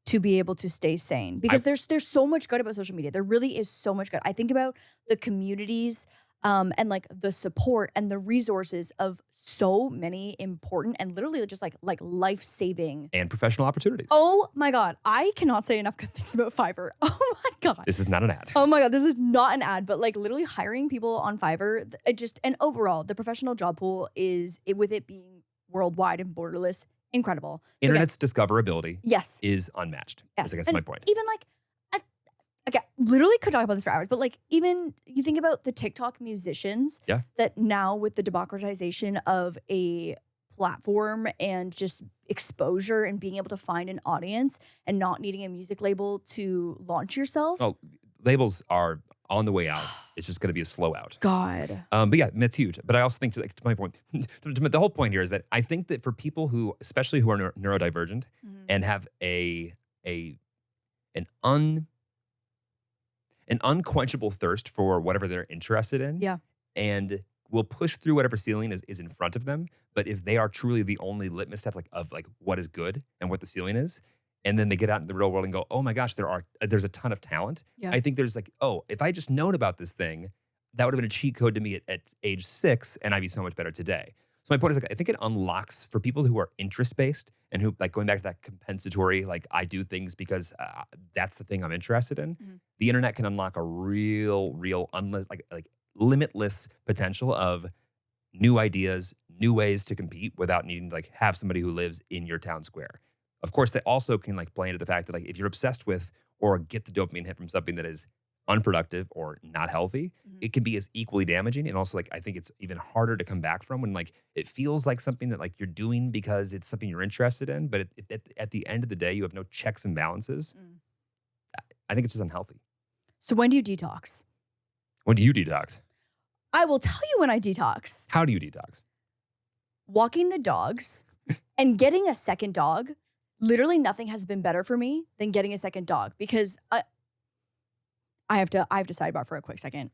B: to be able to stay sane. Because there's so much good about social media. There really is so much good. I think about the communities and like the support and the resources of so many important and literally just like life-saving
C: And professional opportunities.
B: Oh my God. I cannot say enough good things about Fiverr. Oh my God.
C: This is not an ad.
B: Oh my God, this is not an ad, but like literally hiring people on Fiverr, and overall, the professional job pool with it being worldwide and borderless, incredible. So
C: Internet's discoverability
B: yes.
C: is unmatched.
B: Yes.
C: I guess
B: And
C: my point.
B: Even like, I literally could talk about this for hours, but like even you think about the TikTok musicians that now with the democratization of a platform and just exposure and being able to find an audience and not needing a music label to launch yourself.
C: Oh, labels are on the way out. It's just going to be a slow out.
B: God.
C: But yeah, that's huge. But I also think, to my point, the whole point here is that I think that for people who, especially who are neurodivergent and have an unquenchable thirst for whatever they're interested in, and will push through whatever ceiling is in front of them. But if they are truly the only litmus test of what is good and what the ceiling is, and then they get out in the real world and go, oh my gosh, there's a ton of talent.
B: Yeah.
C: I think there's like, oh, if I just known about this thing, that would have been a cheat code to me at age 6, and I'd be so much better today. So my point is, like, I think it unlocks for people who are interest-based and who, like, going back to that compensatory, like, I do things because that's the thing I'm interested in.
B: Mm-hmm.
C: The internet can unlock a real, limitless potential of new ideas, new ways to compete without needing to like have somebody who lives in your town square. Of course, that also can like play into the fact that like if you're obsessed with or get the dopamine hit from something that is unproductive or not healthy, it can be as equally damaging. And also like I think it's even harder to come back from when like it feels like something that like you're doing because it's something you're interested in, but at the end of the day, you have no checks and balances. I think it's just unhealthy.
B: So when do you detox?
C: When do you detox?
B: I will tell you when I detox.
C: How do you detox?
B: Walking the dogs and getting a second dog. Literally nothing has been better for me than getting a second dog because I have to sidebar for a quick second.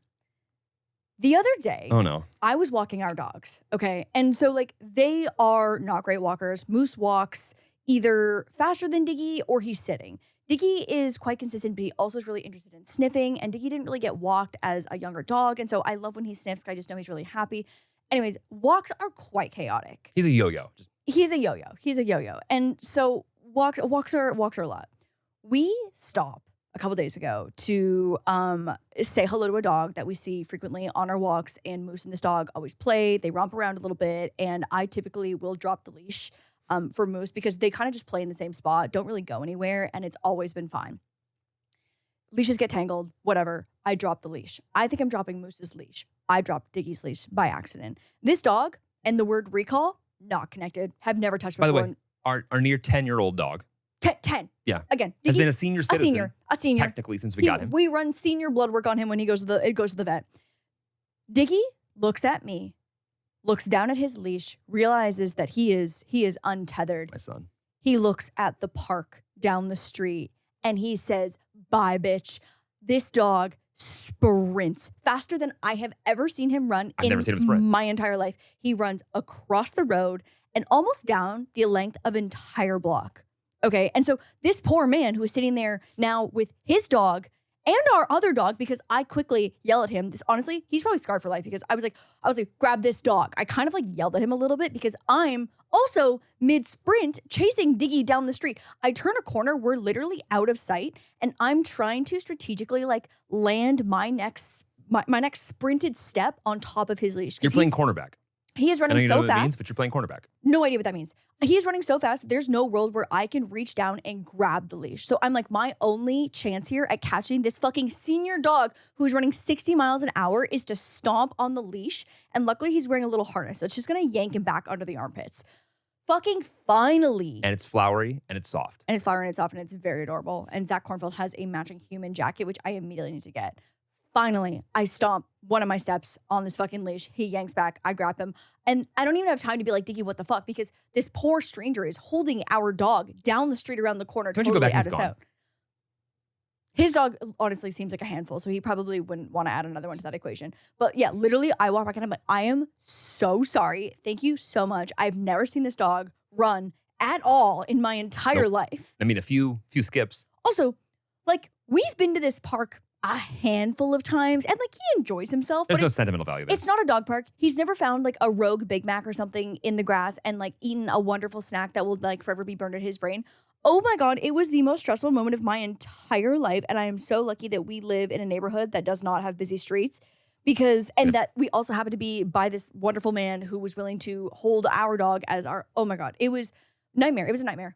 B: The other day,
C: Oh no.
B: I was walking our dogs, okay? And so like they are not great walkers. Moose walks either faster than Diggy or he's sitting. Diggy is quite consistent, but he also is really interested in sniffing, and Diggy didn't really get walked as a younger dog, and so I love when he sniffs because I just know he's really happy. Anyways, walks are quite chaotic.
C: He's a yo-yo.
B: He's a yo-yo. And so walks are a lot. We stop, a couple days ago to say hello to a dog that we see frequently on our walks. And Moose and this dog always play. They romp around a little bit. And I typically will drop the leash for Moose because they kind of just play in the same spot, don't really go anywhere. And it's always been fine. Leashes get tangled, whatever. I drop the leash. I think I'm dropping Moose's leash. I dropped Diggy's leash by accident. This dog and the word recall, not connected. Have never touched before.
C: By the way, our near 10-year-old dog
B: 10.
C: Yeah.
B: Again,
C: has
B: Diggy,
C: been a senior citizen.
B: A senior.
C: Technically, since we got him.
B: We run senior blood work on him when he goes to the vet. Diggy looks at me, looks down at his leash, realizes that he is untethered.
C: My son.
B: He looks at the park down the street and he says, "Bye, bitch." This dog sprints faster than I have ever seen him run
C: I've never seen him sprint.
B: my entire life. He runs across the road and almost down the length of an entire block. Okay. And so this poor man who is sitting there now with his dog and our other dog, because I quickly yell at him. This honestly, he's probably scarred for life because I was like, grab this dog. I kind of like yelled at him a little bit because I'm also mid sprint chasing Diggy down the street. I turn a corner, we're literally out of sight, and I'm trying to strategically like land my next sprinted step on top of his leash.
C: You're playing cornerback.
B: He is
C: I know
B: running
C: you know
B: so
C: what that means,
B: fast.
C: but you're playing cornerback.
B: No idea what that means. He is running so fast. There's no world where I can reach down and grab the leash. So I'm like, my only chance here at catching this fucking senior dog who's running 60 miles an hour is to stomp on the leash. And luckily he's wearing a little harness. So it's just going to yank him back under the armpits. Fucking finally.
C: And it's flowery and it's soft.
B: And it's flowery and it's soft and it's very adorable. And Zach Kornfeld has a matching human jacket, which I immediately need to get. Finally, I stomp one of my steps on this fucking leash. He yanks back. I grab him. And I don't even have time to be like, Diggy, what the fuck? Because this poor stranger is holding our dog down the street around the corner,
C: Don't you
B: totally
C: go back,
B: out
C: he's
B: of
C: gone.
B: sight. His dog honestly seems like a handful, so he probably wouldn't want to add another one to that equation. But yeah, literally, I walk back and I'm like, I am so sorry. Thank you so much. I've never seen this dog run at all in my entire
C: Nope.
B: life.
C: I mean, a few skips.
B: Also, like, we've been to this park a handful of times and like he enjoys himself.
C: There's
B: but
C: no sentimental value there.
B: it's not a dog park. He's never found like a rogue Big Mac or something in the grass and like eaten a wonderful snack that will like forever be burned in his brain. Oh my God, it was the most stressful moment of my entire life. And I am so lucky that we live in a neighborhood that does not have busy streets that we also happen to be by this wonderful man who was willing to hold our dog as our, oh my God, it was nightmare. It was a nightmare.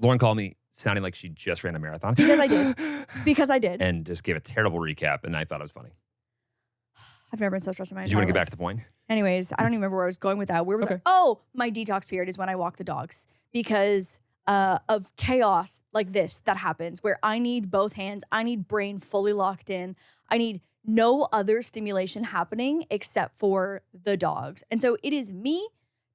C: Lauren called me sounding like she just ran a marathon.
B: Because I did.
C: And just gave a terrible recap, and I thought it was funny.
B: I've never been so stressed in my
C: Did you want to
B: entire
C: get
B: life.
C: back to the point?
B: Anyways, I don't even remember where I was going with that. Where was
C: Okay.
B: my detox period is when I walk the dogs because of chaos like this that happens where I need both hands. I need brain fully locked in. I need no other stimulation happening except for the dogs. And so it is me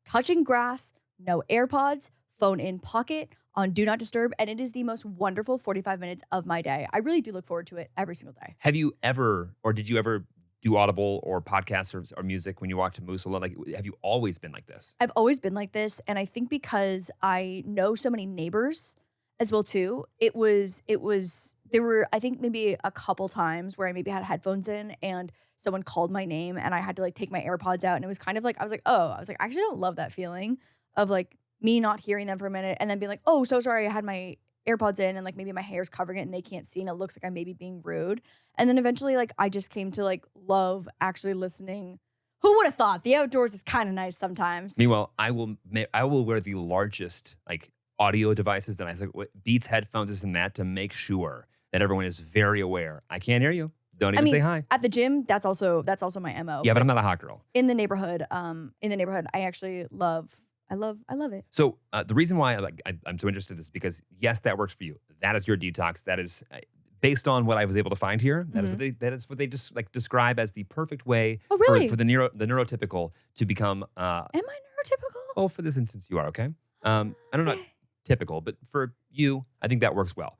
B: touching grass, no AirPods, phone in pocket, on Do Not Disturb, and it is the most wonderful 45 minutes of my day. I really do look forward to it every single day.
C: Have you ever, or did you ever do Audible or podcasts or music when you walk to Moose alone? Like, have you always been like this?
B: I've always been like this, and I think because I know so many neighbors as well too, there were, I think maybe a couple times where I maybe had headphones in and someone called my name and I had to like take my AirPods out, and it was kind of like, I was like, I actually don't love that feeling of like me not hearing them for a minute and then being like, oh, so sorry, I had my AirPods in and like maybe my hair's covering it and they can't see and it looks like I'm maybe being rude. And then eventually like I just came to like love actually listening. Who would have thought the outdoors is kind of nice sometimes?
C: Meanwhile, I will wear the largest like audio devices that I like Beats headphones, this and that, to make sure that everyone is very aware. I can't hear you. Don't even say hi.
B: At the gym, that's also my MO.
C: Yeah, but I'm not a hot girl.
B: In the neighborhood, I actually love it.
C: So the reason why I'm so interested in this is because yes, that works for you. That is your detox. That is based on what I was able to find here. That is what they just like describe as the perfect way
B: Oh, really?
C: for the neurotypical to become.
B: Am I neurotypical?
C: Well, for this instance, you are okay. I don't know, typical, but for you, I think that works well.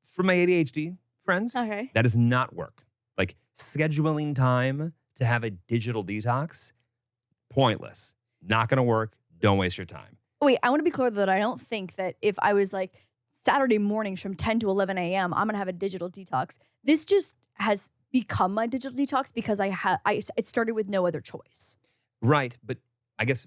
C: For my ADHD friends,
B: Okay.
C: that does not work. Like scheduling time to have a digital detox, pointless. Not going to work. Don't waste your time.
B: Wait, I want to be clear that I don't think that if I was like Saturday mornings from 10 to 11 a.m., I'm going to have a digital detox. This just has become my digital detox because it started with no other choice.
C: Right. But I guess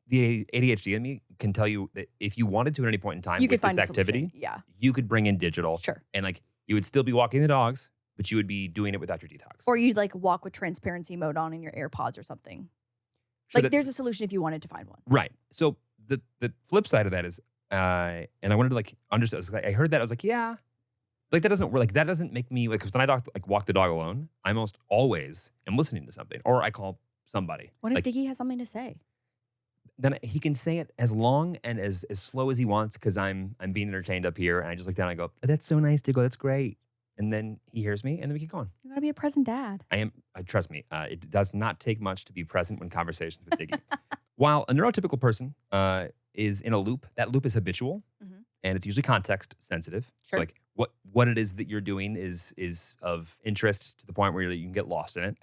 C: the ADHD in me can tell you that if you wanted to at any point in time
B: You
C: with
B: could find
C: this
B: a solution.
C: activity,
B: Yeah.
C: you could bring in digital.
B: Sure.
C: And like You would still be walking the dogs, but you would be doing it without your detox.
B: Or you'd like walk with transparency mode on in your AirPods or something.
C: So
B: Like there's a solution if you wanted to find one.
C: right. So the flip side of that is, and I wanted to like understand. I heard that I was like, yeah, like that doesn't work. Like that doesn't make me like because when I walk the dog alone, I almost always am listening to something, or I call somebody.
B: What if
C: like,
B: Diggy has something to say?
C: then he can say it as long and as slow as he wants because I'm being entertained up here, and I just look down and I go, "That's so nice, Diggle. That's great." And then he hears me, and then we keep going.
B: You gotta be a present dad.
C: I am. Trust me. It does not take much to be present when conversations with Diggy. While a neurotypical person is in a loop, that loop is habitual,
B: Mhm.
C: and it's usually context sensitive.
B: Sure.
C: Like what it is that you're doing is of interest to the point where you can get lost in it.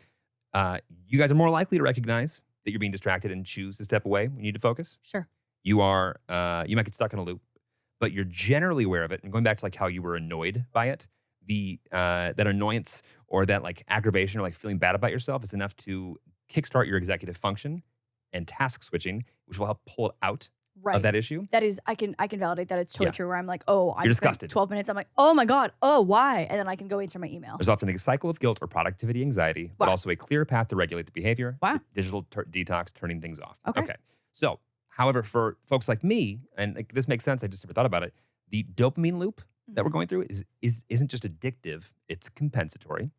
C: You guys are more likely to recognize that you're being distracted and choose to step away when you need to focus.
B: Sure.
C: You are. You might get stuck in a loop, but you're generally aware of it. And going back to like how you were annoyed by it, that annoyance or that like aggravation or like feeling bad about yourself is enough to kickstart your executive function and task switching, which will help pull it out
B: Right.
C: of that issue.
B: That is, I can validate that it's totally
C: Yeah.
B: true. Where I'm like, oh, I
C: You're
B: spent
C: disgusted.
B: 12 minutes. I'm like, oh my god, oh why? And then I can go into my email.
C: There's often a cycle of guilt or productivity anxiety, but
B: Wow.
C: also a clear path to regulate the behavior.
B: Wow.
C: with digital detox, turning things off.
B: Okay.
C: So, however, for folks like me, and like, this makes sense, I just never thought about it. The dopamine loop that we're
B: Mm-hmm.
C: going through isn't just addictive; it's compensatory.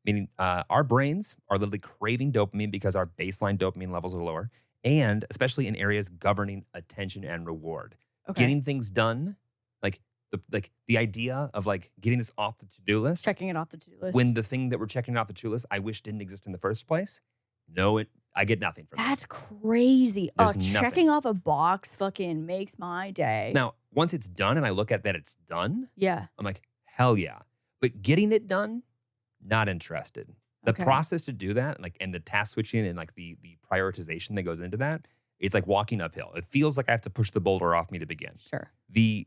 C: Meaning, our brains are literally craving dopamine because our baseline dopamine levels are lower, and especially in areas governing attention and reward.
B: Okay.
C: Getting things done, like the idea of like getting this off the to-do list.
B: Checking it off the to-do list.
C: When the thing that we're checking off the to-do list, I wish didn't exist in the first place. No, I get nothing from that.
B: That's crazy.
C: There's
B: Checking
C: nothing.
B: off a box fucking makes my day.
C: Now, once it's done and I look at that it's done,
B: Yeah.
C: I'm like, hell yeah. But getting it done, not interested. The
B: Okay.
C: process to do that, like, and the task switching and like the prioritization that goes into that, it's like walking uphill. It feels like I have to push the boulder off me to begin.
B: Sure.
C: The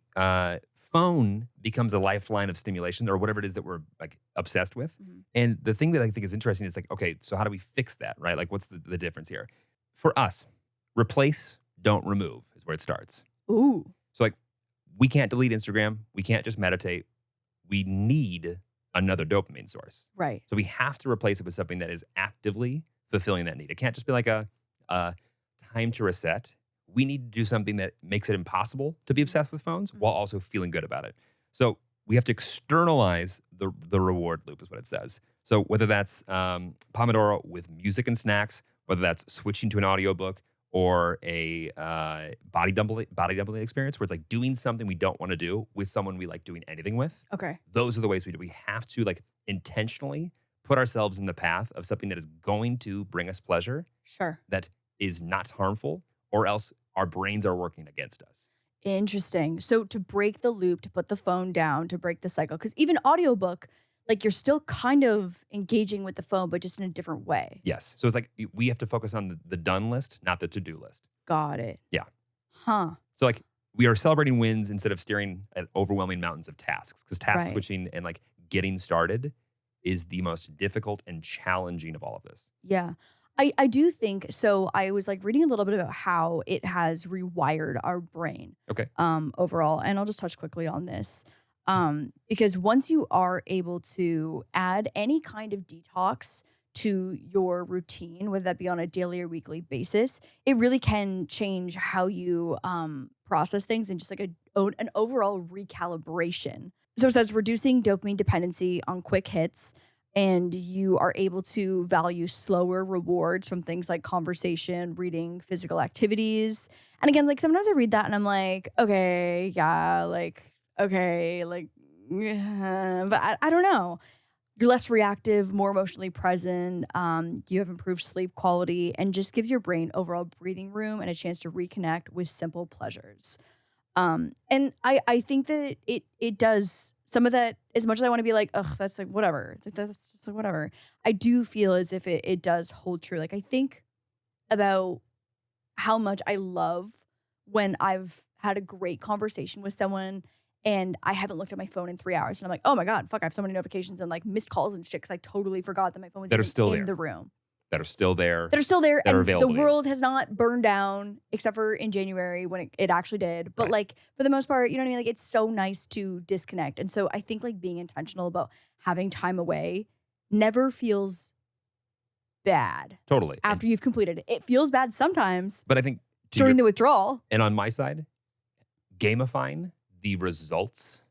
C: phone becomes a lifeline of stimulation or whatever it is that we're like obsessed with.
B: Mhm.
C: And the thing that I think is interesting is like, okay, so how do we fix that, right? Like, what's the difference here? For us, replace, don't remove is where it starts.
B: Ooh.
C: So like, we can't delete Instagram. We can't just meditate. We need another dopamine source.
B: Right.
C: So we have to replace it with something that is actively fulfilling that need. It can't just be like a time to reset. We need to do something that makes it impossible to be obsessed with phones while also feeling good about it. So we have to externalize the reward loop is what it says. So whether that's Pomodoro with music and snacks, whether that's switching to an audiobook or a body doubling experience where it's like doing something we don't want to do with someone we like doing anything with.
B: Okay.
C: Those are the ways we do. We have to like intentionally put ourselves in the path of something that is going to bring us pleasure,
B: Sure.
C: that is not harmful, or else our brains are working against us.
B: Interesting. So to break the loop, to put the phone down, to break the cycle, because even audiobook, like you're still kind of engaging with the phone, but just in a different way.
C: Yes. So it's like we have to focus on the done list, not the to-do list.
B: Got it.
C: Yeah.
B: Huh.
C: So like we are celebrating wins instead of staring at overwhelming mountains of tasks, because task
B: Right.
C: switching and like getting started is the most difficult and challenging of all of this.
B: Yeah. I do think so. I was like reading a little bit about how it has rewired our brain.
C: Okay.
B: Overall. And I'll just touch quickly on this. Because once you are able to add any kind of detox to your routine, whether that be on a daily or weekly basis, it really can change how you process things and just like an overall recalibration. So it says reducing dopamine dependency on quick hits, and you are able to value slower rewards from things like conversation, reading, physical activities. And again, like sometimes I read that and I'm like, okay, yeah, like, okay, like, but I don't know. You're less reactive, more emotionally present. You have improved sleep quality and just gives your brain overall breathing room and a chance to reconnect with simple pleasures. And I think that it does some of that, as much as I want to be like, ugh, that's like whatever. That's just like whatever. I do feel as if it does hold true. Like I think about how much I love when I've had a great conversation with someone and I haven't looked at my phone in 3 hours. And I'm like, oh my God, fuck, I have so many notifications and like missed calls and shit because I totally forgot that my phone was
C: That are
B: even
C: still
B: in
C: there.
B: the room.
C: that are still there.
B: That are still there.
C: That are
B: And the
C: available to you.
B: world has not burned down except for in January when it actually did. But
C: Right.
B: like for the most part, you know what I mean? Like it's so nice to disconnect. And so I think like being intentional about having time away never feels bad
C: Totally.
B: after you've completed it. It feels bad sometimes
C: But I think to
B: during
C: your-
B: the withdrawal.
C: and on my side, gamifying the results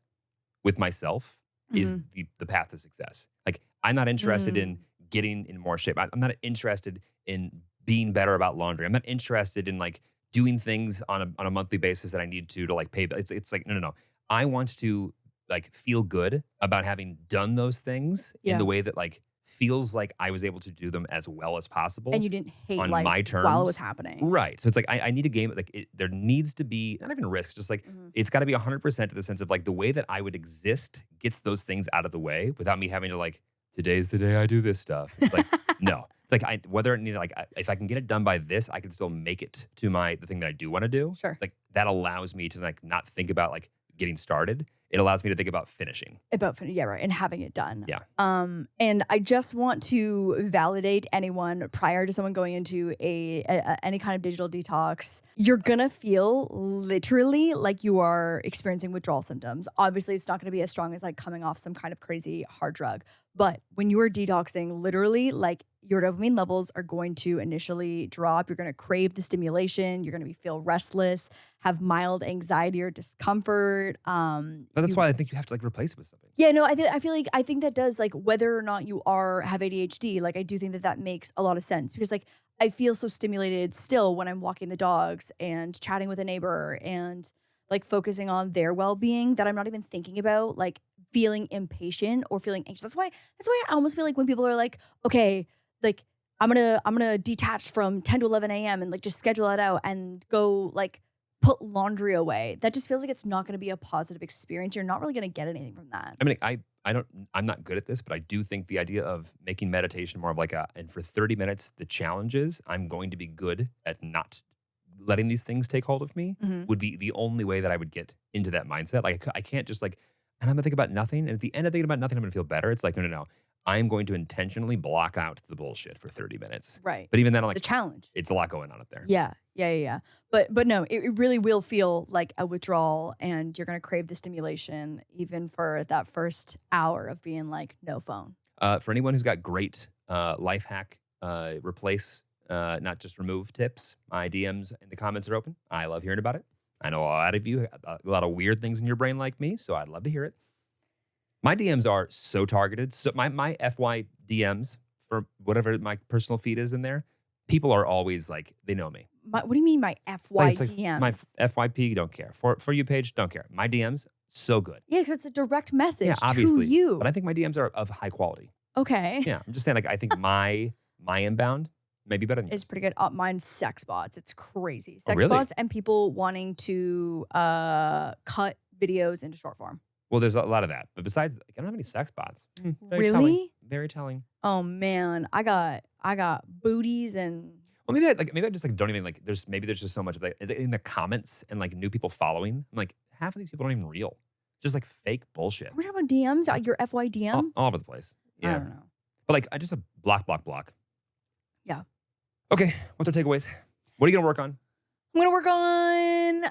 C: with myself is the path to success. Like I'm not interested in getting in more shape. I'm not interested in being better about laundry. I'm not interested in like doing things on a monthly basis that I need to like pay. It's like, no. I want to like feel good about having done those things in
B: Yeah.
C: the way that like feels like I was able to do them as well as possible.
B: And you didn't hate
C: on
B: life
C: my
B: while it
C: terms.
B: was happening.
C: Right. So it's like, I need a game, like there needs to be, not even risk, just like, it's got to be 100% to the sense of like the way that I would exist gets those things out of the way without me having to like, today's the day I do this stuff. It's like, no. It's like, whether it needed, like, if I can get it done by this, I can still make it to the thing that I do want to do.
B: Sure.
C: It's like, that allows me to like not think about like getting started. It allows me to think about finishing.
B: Yeah, right. And having it done.
C: Yeah.
B: And I just want to validate anyone prior to someone going into any kind of digital detox. You're gonna feel literally like you are experiencing withdrawal symptoms. Obviously, it's not gonna be as strong as like coming off some kind of crazy hard drug. But when you are detoxing, literally, like your dopamine levels are going to initially drop. You're going to crave the stimulation. You're going to feel restless, have mild anxiety or discomfort.
C: But that's why I think you have to like replace it with something.
B: Yeah, no, I think that does like whether or not you have ADHD, like I do think that makes a lot of sense because like I feel so stimulated still when I'm walking the dogs and chatting with a neighbor and like focusing on their well-being that I'm not even thinking about like feeling impatient or feeling anxious. That's why I almost feel like when people are like, okay, like I'm gonna detach from 10 to 11 a.m. and like just schedule it out and go like put laundry away. That just feels like it's not gonna be a positive experience. You're not really gonna get anything from that.
C: I mean, I'm not good at this, but I do think the idea of making meditation more of like and for 30 minutes, the challenge is I'm going to be good at not letting these things take hold of me would be the only way that I would get into that mindset. Like I can't just like, and I'm gonna think about nothing. And at the end of thinking about nothing, I'm gonna feel better. It's like, no. I'm going to intentionally block out the bullshit for 30 minutes.
B: Right.
C: But even then, I'm like,
B: The challenge.
C: it's a lot going on up there.
B: Yeah. But no, it really will feel like a withdrawal and you're going to crave the stimulation even for that first hour of being like, no phone.
C: For anyone who's got great life hack, replace, not just remove tips, my DMs in the comments are open. I love hearing about it. I know a lot of you, a lot of weird things in your brain like me, so I'd love to hear it. My DMs are so targeted. So my FY DMs for whatever my personal feed is in there, people are always like, they know me.
B: What do you mean by FY
C: Like, it's like
B: DMs?
C: my FYP, don't care. For you page, don't care. My DMs, so good.
B: Yeah, because it's a direct message
C: Yeah, obviously.
B: to you.
C: But I think my DMs are of high quality.
B: Okay.
C: Yeah, I'm just saying, like, I think my inbound may be better than yours.
B: It's pretty good. Mine's sex bots. It's crazy. Sex
C: really?
B: bots and people wanting to cut videos into short form.
C: Well, there's a lot of that. But besides, like, I don't have any sex bots. Very
B: Really?
C: telling. Very telling.
B: Oh man, I got booties and
C: Well, maybe I just like don't even like. There's just so much of that in the comments and like new people following. I'm like, half of these people aren't even real. Just like fake bullshit.
B: we're talking about DMs. Your FY DM.
C: All over the place.
B: I
C: Yeah.
B: don't know.
C: But like, I just block.
B: Yeah.
C: Okay. What's our takeaways? What are you gonna work on?
B: I'm gonna work on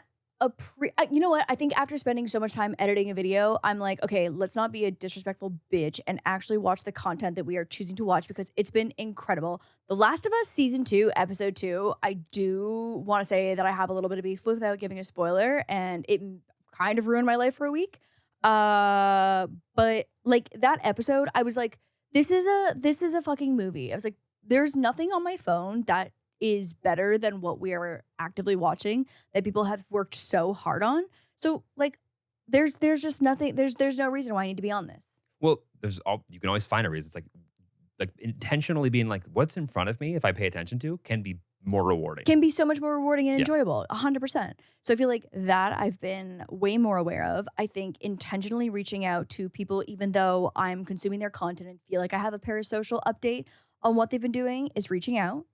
B: you know what? I think after spending so much time editing a video, I'm like, okay, let's not be a disrespectful bitch and actually watch the content that we are choosing to watch because it's been incredible. The Last of Us Season 2, Episode 2, I do want to say that I have a little bit of beef without giving a spoiler, and it kind of ruined my life for a week. But like that episode, I was like, this is a fucking movie. I was like, there's nothing on my phone that is better than what we are actively watching that people have worked so hard on. So like there's just nothing, there's no reason why I need to be on this.
C: Well, you can always find a reason. It's like intentionally being like, what's in front of me, if I pay attention to, can be more rewarding.
B: Can be so much more rewarding and
C: Yeah.
B: enjoyable, 100%. So I feel like that I've been way more aware of. I think intentionally reaching out to people, even though I'm consuming their content and feel like I have a parasocial update on what they've been doing, is reaching out.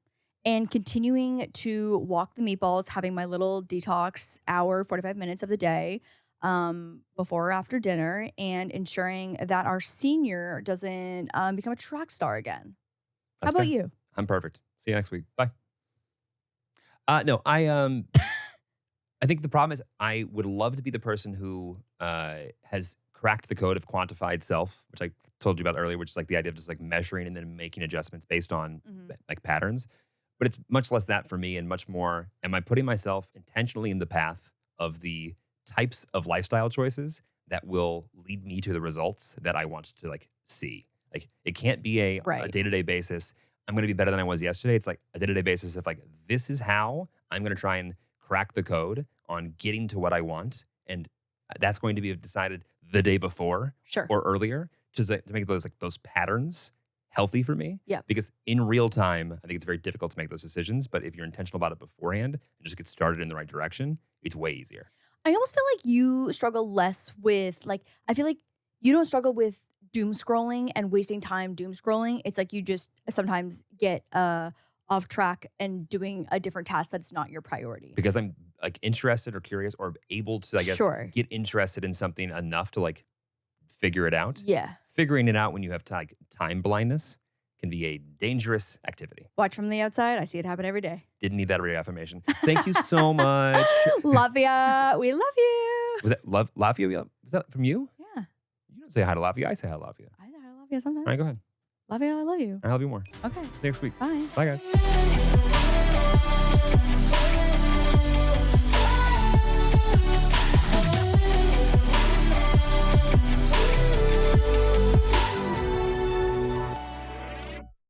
B: And continuing to walk the meatballs, having my little detox hour, 45 minutes of the day before or after dinner, and ensuring that our senior doesn't become a track star again.
C: That's
B: How about
C: fair.
B: you?
C: I'm perfect. See you next week. Bye. No, I think the problem is I would love to be the person who has cracked the code of quantified self, which I told you about earlier, which is like the idea of just like measuring and then making adjustments based on like patterns. But it's much less that for me and much more, am I putting myself intentionally in the path of the types of lifestyle choices that will lead me to the results that I want to like see? Like it can't be a day-to-day basis. I'm going to be better than I was yesterday. It's like a day-to-day basis of like, this is how I'm going to try and crack the code on getting to what I want. And that's going to be decided the day before or earlier to make those patterns healthy for me.
B: Yeah.
C: Because in real time, I think it's very difficult to make those decisions. But if you're intentional about it beforehand and just get started in the right direction, it's way easier.
B: I almost feel like you struggle less with like, I feel like you don't struggle with doom scrolling and wasting time doom scrolling. It's like you just sometimes get off track and doing a different task that's not your priority.
C: Because I'm like interested or curious or able to, I guess, get interested in something enough to like figure it out.
B: Yeah.
C: Figuring it out when you have time blindness can be a dangerous activity.
B: Watch from the outside. I see it happen every day.
C: Didn't need that reaffirmation. Thank you so much.
B: Love ya. We love you.
C: Was that love you? Was that from you?
B: Yeah.
C: You don't say hi to Lafia. I say hi to Lafia.
B: I say hi to love you sometimes.
C: All right, go ahead.
B: Love you. I love you.
C: I love you more.
B: Okay.
C: See you next week.
B: Bye.
C: Bye, guys.